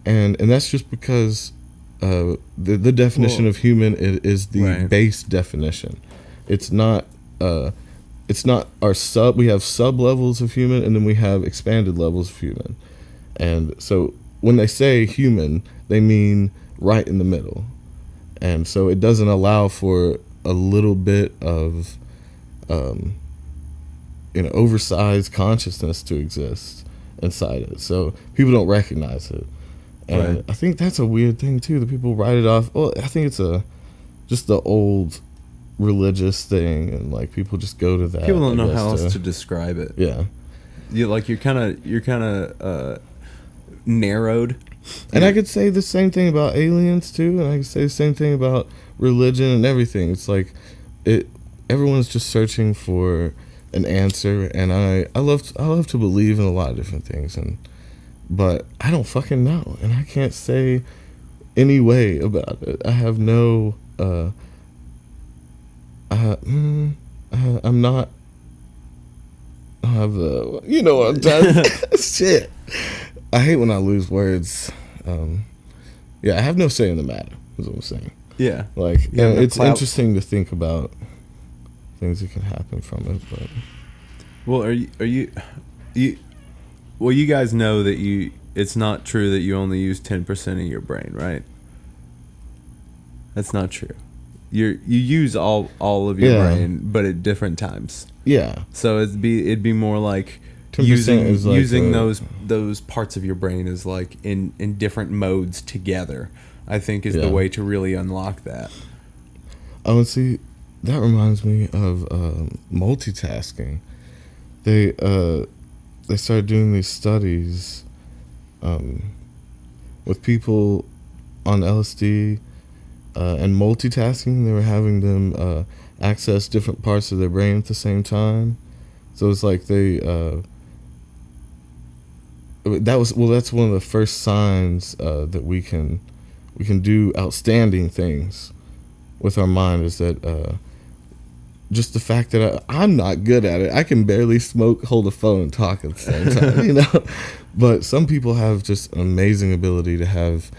And that's just because the definition of human is the base definition. It's not our we have sub levels of human, and then we have expanded levels of human. And so when they say human, they mean right in the middle. And so it doesn't allow for a little bit of oversized consciousness to exist inside it. So people don't recognize it. And I think that's a weird thing too, that people write it off. Well, I think it's just the old religious thing, and like people just go to that. People don't know how else to describe it. Yeah. You're kind of narrowed. And I could say the same thing about aliens too, and I could say the same thing about religion and everything. It's like everyone's just searching for an answer, and I love to believe in a lot of different things, but I don't fucking know, and I can't say any way about it. I have no I'm not. I have the. You know what I'm talking. Shit. I hate when I lose words. Yeah, I have no say in the matter, is what I'm saying. Yeah. Like, You have no it's clout. interesting to think about things that can happen from it, but Well, well, you guys know that it's not true that you only use 10% of your brain, right? That's not true. You use all of your brain, but at different times. yeah. So it'd be more like 10% is like using those parts of your brain as like in different modes together, I think is the way to really unlock that. Oh, and see, that reminds me of multitasking. They started doing these studies with people on LSD and multitasking. They were having them access different parts of their brain at the same time. So it's like that's one of the first signs that we can do outstanding things with our mind, is that just the fact that I'm not good at it. I can barely hold a phone and talk at the same time, you know. But some people have just an amazing ability to have.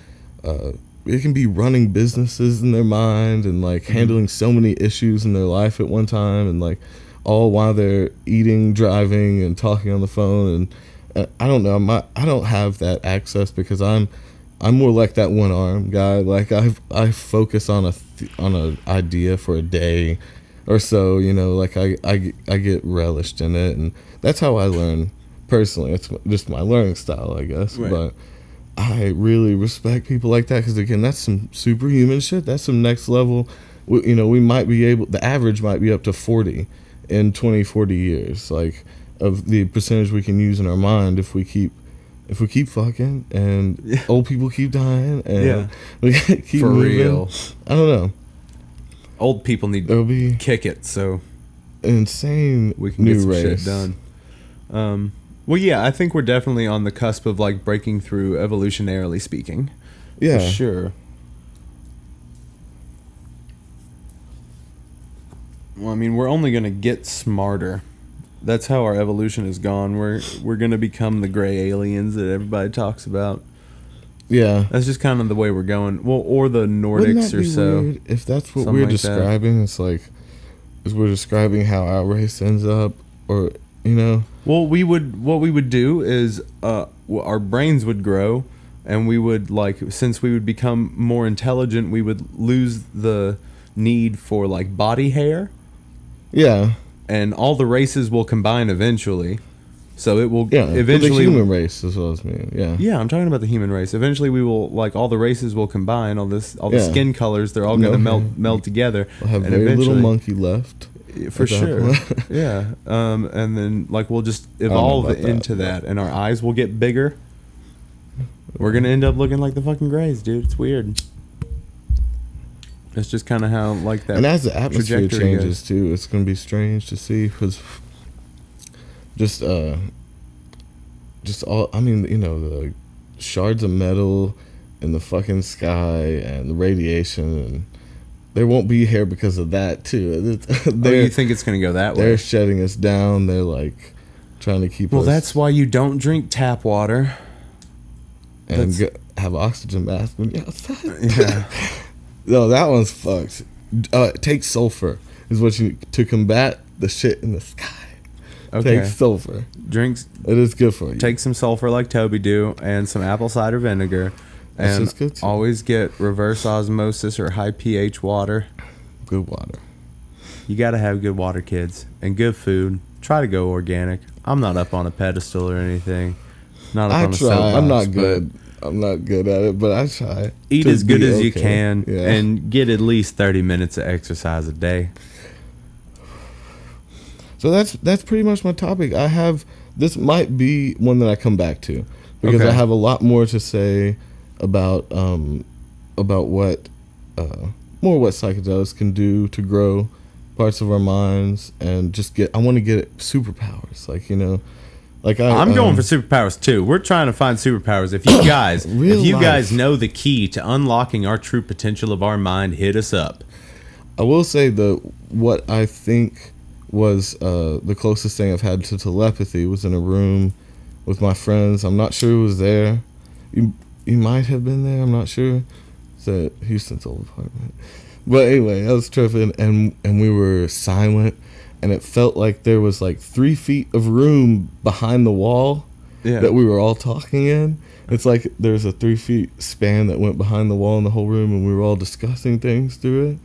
It can be running businesses in their mind and like handling so many issues in their life at one time, and like all while they're eating, driving, and talking on the phone. And I don't know. I don't have that access because I'm more like that one arm guy. Like I focus on an idea for a day or so, you know. Like I get relished in it, and that's how I learn personally. It's just my learning style, I guess. Right. But I really respect people like that, because again, that's some superhuman shit. That's some next level. You know, we might be able. The average might be up to 40 in 20, 40 years, like of the percentage we can use in our mind if we keep fucking, and old people keep dying, and we keep For moving. real. I don't know. Old people need There'll to be kick it so insane we can new get some race. shit done. Well, yeah, I think we're definitely on the cusp of like breaking through, evolutionarily speaking. Yeah, For sure. Well, I mean, we're only gonna get smarter. That's how our evolution has gone. We're gonna become the gray aliens that everybody talks about. Yeah. That's just kind of the way we're going. Well, or the Wouldn't Nordics that or be so. weird if that's what Something we're like that. describing? It's like, is we're describing how our race ends up, or you know? Well, what we would do is our brains would grow, and we would since we would become more intelligent, we would lose the need for like body hair, Yeah. and all the races will combine eventually. So it will Yeah. eventually. The human race as well as me. Yeah. Yeah, I'm talking about the human race. Eventually, we will all the races will combine. All the Yeah. skin colors, they're all going to meld together. We'll have and very little eventually- monkey left. For at that sure. point. Yeah. And then we'll just know evolve about that, into that, and our eyes will get bigger. We're gonna end up looking like the fucking Greys, dude. It's weird. It's just kind of how that. And as the atmosphere trajectory changes goes. too, it's gonna be strange to see, because just all, I mean, you know, the shards of metal in the fucking sky and the radiation, and there won't be hair because of that too. You think it's gonna go that way? They're shutting us down. They're like trying to keep Well, us. that's why you don't drink tap water. And have oxygen mask when you're outside. Yeah. No, that one's fucked. Take sulfur is what you to combat the shit in the sky. Okay. Take sulfur. Drinks. It is good for you. Take some sulfur like Toby do, and some apple cider vinegar, That's and just good too. always get reverse osmosis or high pH water. Good water. You gotta have good water, kids, and good food. Try to go organic. I'm not up on a pedestal or anything. Not up I on a try. soapbox, I'm not but good. I'm not good at it, but I try. Eat to as good be as you okay. can, Yeah. and get at least 30 minutes of exercise a day. So that's pretty much my topic. I have this might be one that I come back to, because Okay. I have a lot more to say about what more what psychedelics can do to grow parts of our minds, and just I want to get superpowers, I'm going for superpowers too. We're trying to find superpowers. If you guys, Real guys life. know the key to unlocking our true potential of our mind, hit us up. I will say what I think was the closest thing I've had to telepathy was in a room with my friends. I'm not sure who was there. You might have been there. I'm not sure. It's at Houston's old apartment. But anyway, I was tripping, and we were silent, and it felt like there was like 3 feet of room behind the wall that we were all talking in. It's like there's a 3 feet span that went behind the wall in the whole room, and we were all discussing things through it.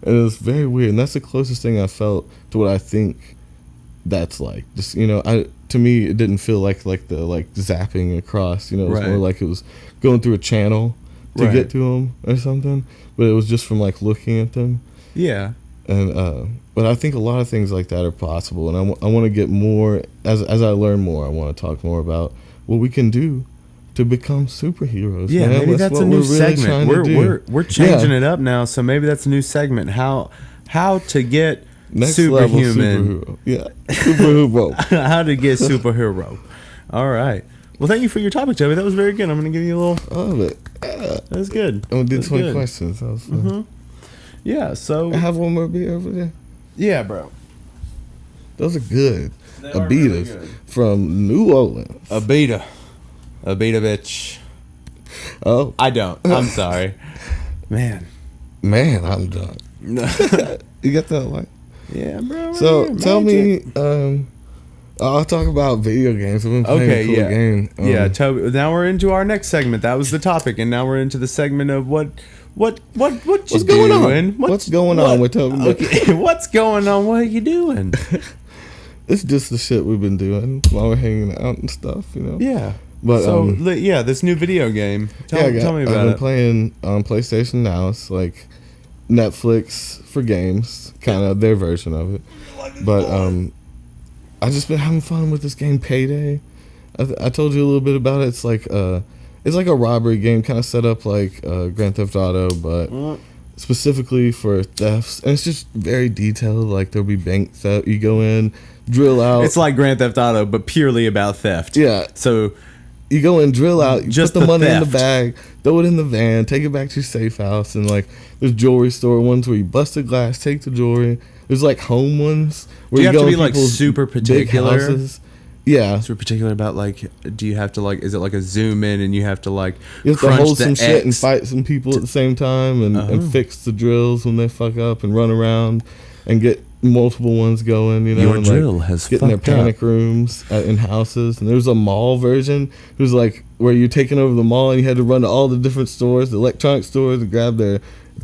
And it was very weird, and that's the closest thing I felt to what I think that's like. Just, you know, to me, it didn't feel like the zapping across. You know, it was more like it was going through a channel to get to them or something. But it was just from like looking at them. Yeah. And but I think a lot of things like that are possible, and I want to get more as I learn more. I want to talk more about what we can do to become superheroes. Yeah, man. maybe that's a new segment. We're changing it up now, so maybe that's a new segment. How to get next superhuman. Level superhero. Yeah, superhero. How to get superhero. All right. Well, thank you for your topic, Toby. That was very good. I'm going to give you a little. Oh, that was good. I'm going to do 20 questions. That was fun. Mm-hmm. Yeah, so. I have one more beer over there. Yeah, bro. Those are good. They Abitas are really good. From New Orleans. Abita, bitch. Oh. I don't. I'm sorry. Man, I'm done. You got that like? Yeah, bro. So tell me, I'll talk about video games. I've been playing a cool game. Yeah, Toby. Now we're into our next segment. That was the topic, and now we're into the segment of what's going on? What's going on with Toby? Okay, what's going on? What are you doing? It's just the shit we've been doing while we're hanging out and stuff, you know. Yeah. But so this new video game. Tell me about it. I've been playing on PlayStation Now. It's like Netflix for games, kind of their version of it. But I've just been having fun with this game, Payday. I told you a little bit about it. It's like a robbery game, kind of set up like Grand Theft Auto, but specifically for thefts. And it's just very detailed. Like there'll be bank theft. You go in, drill out. It's like Grand Theft Auto, but purely about theft. Yeah. So you go and drill out, you just put the money theft. in the bag, throw it in the van, take it back to your safe house, and like there's jewelry store ones where you bust the glass, take the jewelry. There's like home ones where do you have go to be in like people's super big particular? houses. Yeah. Super particular about like, do you have to like, is it like a zoom in and you have to like you have to crunch hold the some X shit and fight some people at the same time and fix the drills when they fuck up and run around and get multiple ones going, you know. Your and drill like has get in their fucked up. panic rooms in houses. And there's a mall version who's like where you're taking over the mall and you had to run to all the different stores, the electronic stores, and grab their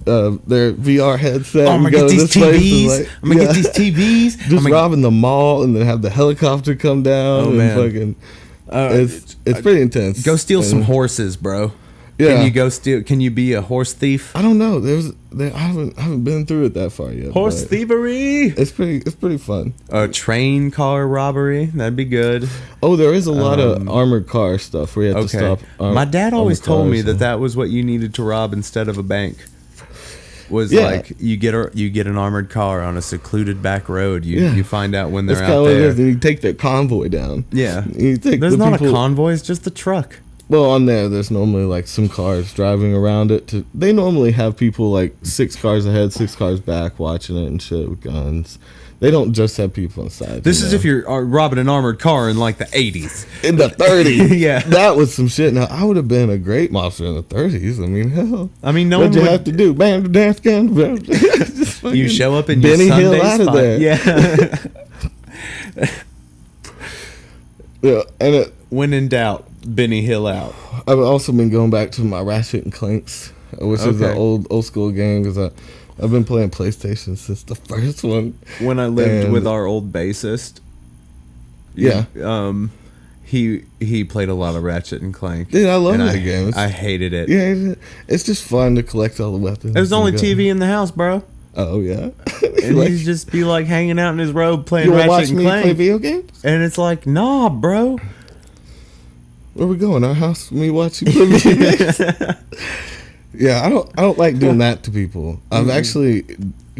VR headset. I'm and gonna go get to these this place TVs. and, like, I'm gonna get these TVs. Just robbing the mall and then have the helicopter come down and fucking. It's pretty intense. Go steal some horses, bro. Yeah. Can you go steal? Can you be a horse thief? I don't know. I haven't been through it that far yet. Horse thievery. It's pretty fun. A train car robbery. That'd be good. Oh, there is a lot of armored car stuff where you have to stop. My dad always told me that was what you needed to rob instead of a bank. Was like you get an armored car on a secluded back road. You find out when they're out there. And you take their convoy down. Yeah. There's not a convoy. It's just the truck. Well, on there's normally like some cars driving around it. They normally have people like 6 cars ahead, 6 cars back, watching it and shit with guns. They don't just have people inside. This is if you're robbing an armored car in like the 80s. In the 30s. Yeah. That was some shit. Now, I would have been a great mobster in the 30s. I mean, hell. I mean, no what'd one you have to do? Bam, dance, gun. You show up in Benny your Hill Sunday out of spot. there. Yeah. Yeah, and when in doubt, Benny Hill out. I've also been going back to my Ratchet and Clanks, which is an old school game because I've been playing PlayStation since the first one. When I lived with our old bassist, he played a lot of Ratchet and Clank. Dude, I love that game. I hated it. Yeah, it's just fun to collect all the weapons. There's only TV in the house, bro. Oh yeah, and he'd just be like hanging out in his robe playing you Ratchet watch and me Clank. play video games? And it's like, nah, bro. Where we going? Our house? Me watch you play video games? Yeah, I don't like doing that to people. I've actually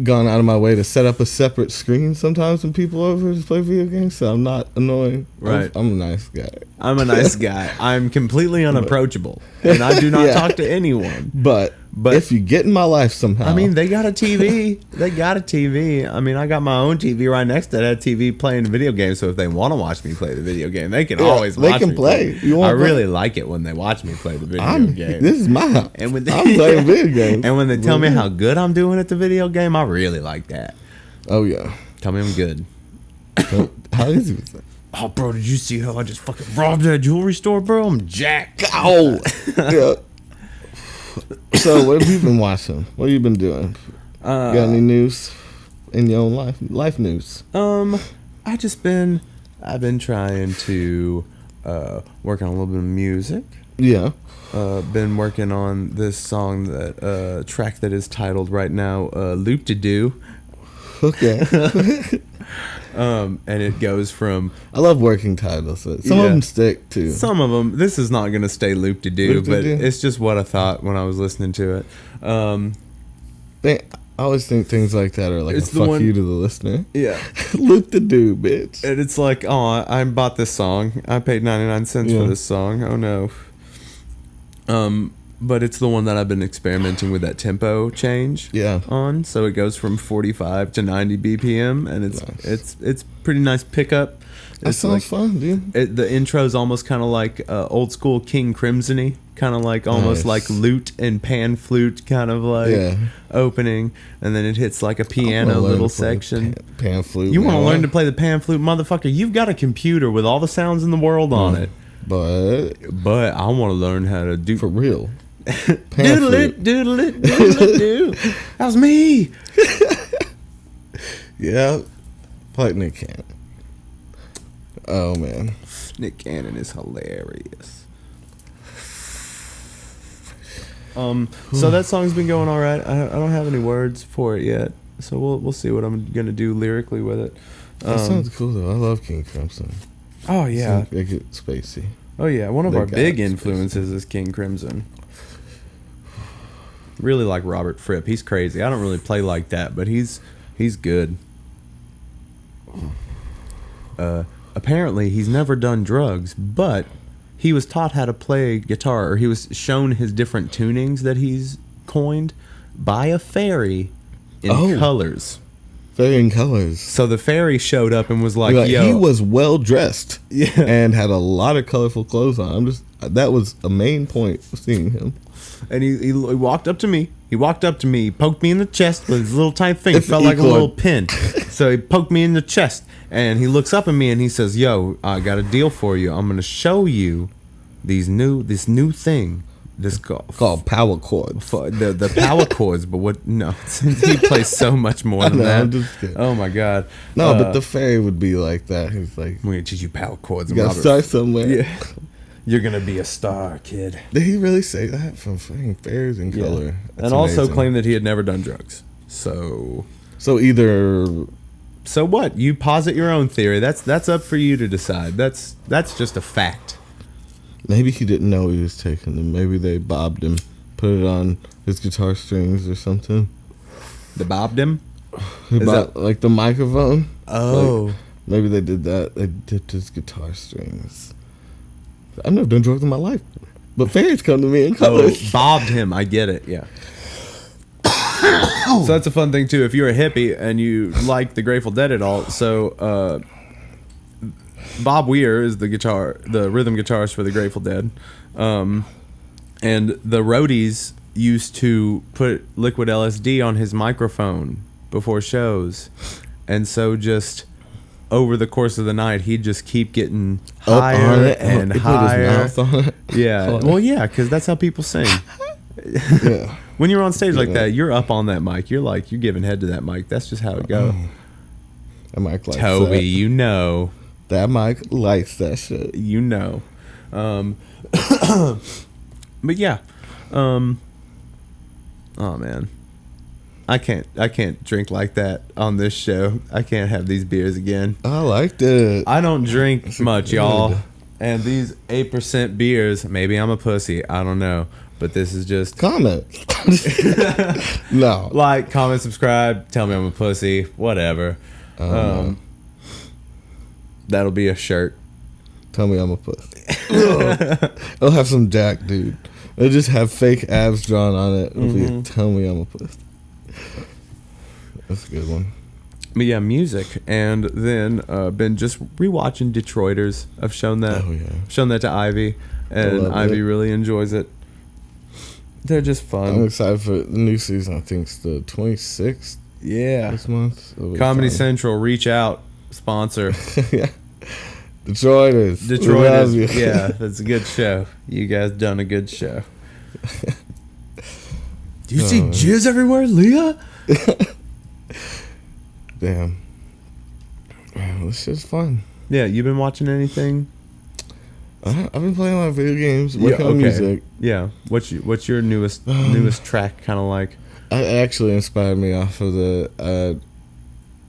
gone out of my way to set up a separate screen sometimes when people are over to play video games, so I'm not annoying. Right. I'm a nice guy. I'm a nice guy. I'm completely unapproachable, and I do not talk to anyone. But But if you get in my life somehow. I mean, they got a TV. They got a TV. I mean, I got my own TV right next to that TV playing video games. So if they want to watch me play the video game, they can always watch me. They can play. I really like it when they watch me play the video game. This is my house. And when I'm playing video games. And when they tell me how good I'm doing at the video game, I really like that. Oh, yeah. Tell me I'm good. How is it? Oh, bro, did you see how I just fucking robbed that jewelry store, bro? I'm jacked. Oh, yeah. So, what have you been watching? What have you been doing? Got any news in your own life? Life news? I've been trying to work on a little bit of music. Yeah. Been working on this song that track that is titled right now "Loop to Do." Okay. And it goes from... I love working titles. Some of them stick, too. Some of them. This is not going to stay loop-de-doo, but it's just what I thought when I was listening to it. I always think things like that are like a fuck you to the listener. Yeah. Loop-de-doo, bitch. And it's like, oh, I bought this song. I paid 99 cents for this song. Oh, no. But it's the one that I've been experimenting with that tempo change on. So it goes from 45 to 90 BPM, and it's pretty nice pickup. That sounds fun, dude. The intro's almost kind of like old school King Crimson-y, kind of like almost like lute and pan flute kind of like opening, and then it hits like a piano little section. Pan flute. You want to learn to play the pan flute, motherfucker? You've got a computer with all the sounds in the world on it. But I want to learn how to do for real. Doodle it, doodle it, doodle it, do. That was me. Yeah, like Nick Cannon. Oh man, Nick Cannon is hilarious. So that song's been going all right. I don't have any words for it yet, so we'll see what I'm gonna do lyrically with it. That sounds cool though. I love King Crimson. Oh yeah, make it spacey. Oh yeah, one of our big influences is King Crimson. Really like Robert Fripp. He's crazy. I don't really play like that, but he's good. Apparently, he's never done drugs, but he was taught how to play guitar, or he was shown his different tunings that he's coined by a fairy in colors. Fairy in colors. So the fairy showed up and was like, yo. He was well dressed and had a lot of colorful clothes on. That was a main point of seeing him. And he walked up to me. He poked me in the chest with his little tiny finger. It felt like a little pin. So he poked me in the chest, and he looks up at me and he says, "Yo, I got a deal for you. I'm gonna show you this new thing. This called power chords. The power chords, but what? No, he plays so much more than that. I'm just kidding. Oh my god. No, but the fairy would be like that. He's like, "I'm gonna teach you power chords. You gotta start somewhere. Yeah, you're gonna be a star, kid." Did he really say that from fucking fairies in color? That's and also amazing. Claimed that he had never done drugs. So either. So what? You posit your own theory. That's up for you to decide. That's just a fact. Maybe he didn't know he was taking them. Maybe they bobbed him, put it on his guitar strings or something. They bobbed him? Like the microphone? Oh. Like, maybe they did that. They dipped his guitar strings. I've never done drugs in my life. But fairies come to me in colors. Oh, bobbed him. I get it, yeah. So that's a fun thing, too. If you're a hippie and you like the Grateful Dead at all, so... Bob Weir is the rhythm guitarist for the Grateful Dead, and the roadies used to put liquid LSD on his microphone before shows, and so just over the course of the night he'd just keep getting higher and higher. Put his mouth on it. Yeah, well, yeah, because that's how people sing. Yeah. When you're on stage like that, you're up on that mic. You're giving head to that mic. That's just how it goes. That mic likes Toby, that. you know. That mic likes that shit. You know. But yeah. Oh man. I can't drink like that on this show. I can't have these beers again. I liked it. I don't drink much, y'all. And these 8% beers, maybe I'm a pussy. I don't know. But this is just... Comment. No. Like, comment, subscribe, tell me I'm a pussy, whatever. That'll be a shirt. Tell me I'm a pussy. I'll have some Jack, dude. They just have fake abs drawn on it. Tell me I'm a pussy. That's a good one. But yeah, music, and then been just rewatching Detroiters. I've shown that. Oh yeah. Shown that to Ivy, and Ivy really enjoys it. They're just fun. I'm excited for the new season. I think it's the 26th. Yeah. This month. Comedy Central, reach out, sponsor. Yeah. Detroiters. Detroiters. Yeah, that's a good show. You guys done a good show. Do you see jizz everywhere, Leah? Damn. Man, this shit's fun. Yeah, you been watching anything? I've been playing a lot of video games, working on music. Yeah. What's your newest track kind of like? It actually inspired me off of the.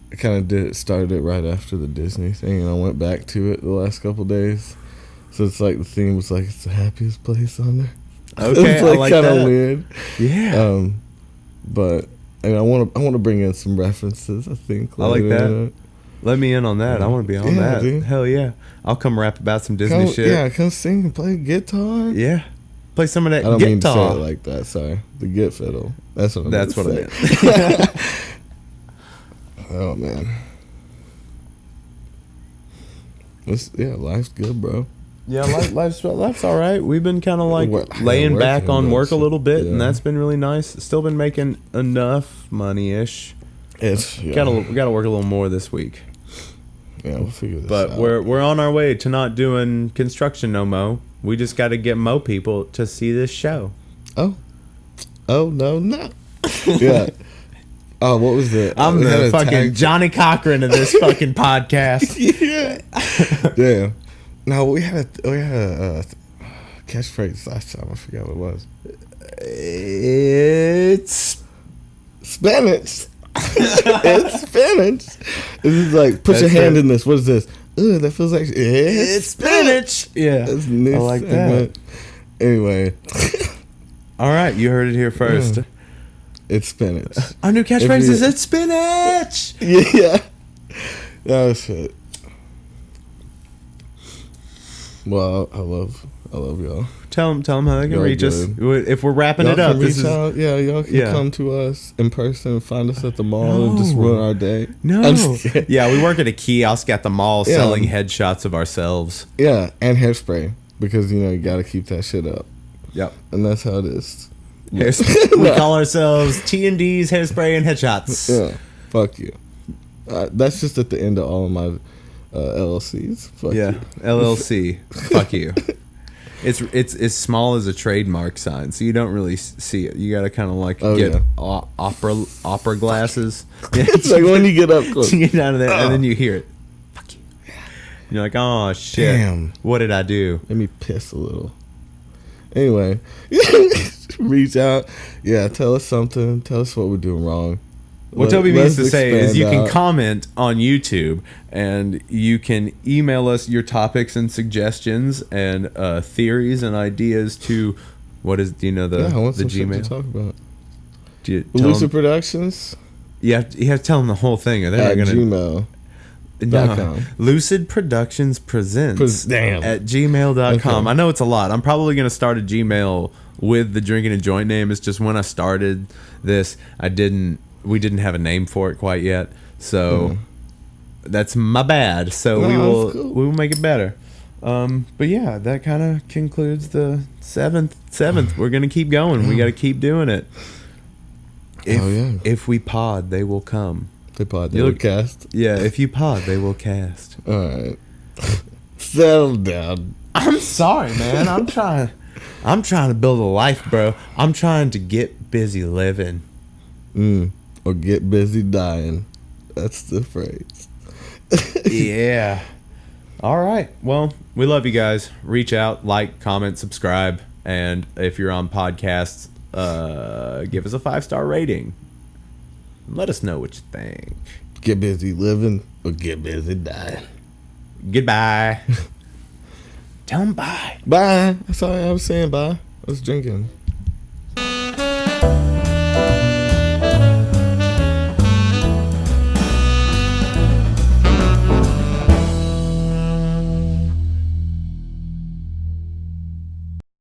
I kind of started it right after the Disney thing, and I went back to it the last couple days. So it's like the theme was like it's the happiest place on there. Okay, it's like, I like kind that. of weird. Yeah. But and I want to bring in some references. I think. I like that. Let me in on that. I want to be on that. Dude. Hell yeah. I'll come rap about some Disney shit. Yeah, come sing and play guitar. Yeah. Play some of that guitar. I don't mean to say it like that. Sorry. The git fiddle. That's what I meant. Oh, man. Life's good, bro. Yeah, life's all right. We've been kind of like laying back on work a little bit, and that's been really nice. Still been making enough money-ish. Gotta work a little more this week. Yeah, we'll figure this out. But we're on our way to not doing construction no mo. We just got to get mo people to see this show. Oh no. Yeah. Oh, what was it? I'm the fucking Johnny Cochran of this fucking podcast. Yeah. Damn. No, we had a catchphrase last time. I forgot what it was. It's spinach. It's spinach. This is like, put your hand in this. What is this? Ugh, that feels like it's spinach. Yeah. That's new. I like that. Anyway. All right, you heard it here first. It's spinach. Our new catchphrase is it's spinach. Yeah. Oh shit. Well, I love y'all. Tell them how they can reach us. If we're wrapping it up, y'all can come to us in person and find us at the mall and just ruin our day. No. Yeah, we work at a kiosk at the mall selling headshots of ourselves. Yeah, and hairspray because you got to keep that shit up. Yep. And that's how it is. We call ourselves T&D's Hairspray and Headshots. Yeah. Fuck you. That's just at the end of all of my LLCs. Fuck you. LLC. Fuck you. It's as small as a trademark sign, so you don't really see it. You gotta kind of get opera glasses. It's like when you get up close, you get down to there, and then you hear it. Fuck you. And you're like, oh shit. Damn. What did I do? Let me piss a little. Anyway, reach out. Yeah, tell us something. Tell us what we're doing wrong. What Toby means to say is you can comment on YouTube and you can email us your topics and suggestions and theories and ideas to I want the Gmail to talk about. Lucid Productions. You have to tell them the whole thing, or they're not gonna Gmail. No. lucidproductionspresents at gmail.com. Okay. I know it's a lot. I'm probably going to start a Gmail with the Drinking and Joint name. It's just when I started this, we didn't have a name for it quite yet. So that's my bad. So we will make it better. But yeah, that kind of concludes the seventh. We're going to keep going. We got to keep doing it. If we pod, they will come. They will cast. Yeah, if you pod, they will cast. All right. Settle down. I'm sorry, man. I'm trying to build a life, bro. I'm trying to get busy living. Or get busy dying. That's the phrase. Yeah. All right. Well, we love you guys. Reach out, like, comment, subscribe, and if you're on podcasts, give us a 5-star rating. Let us know what you think. Get busy living or get busy dying. Goodbye. Tell them bye. Bye. That's all I was saying. Bye. I was drinking.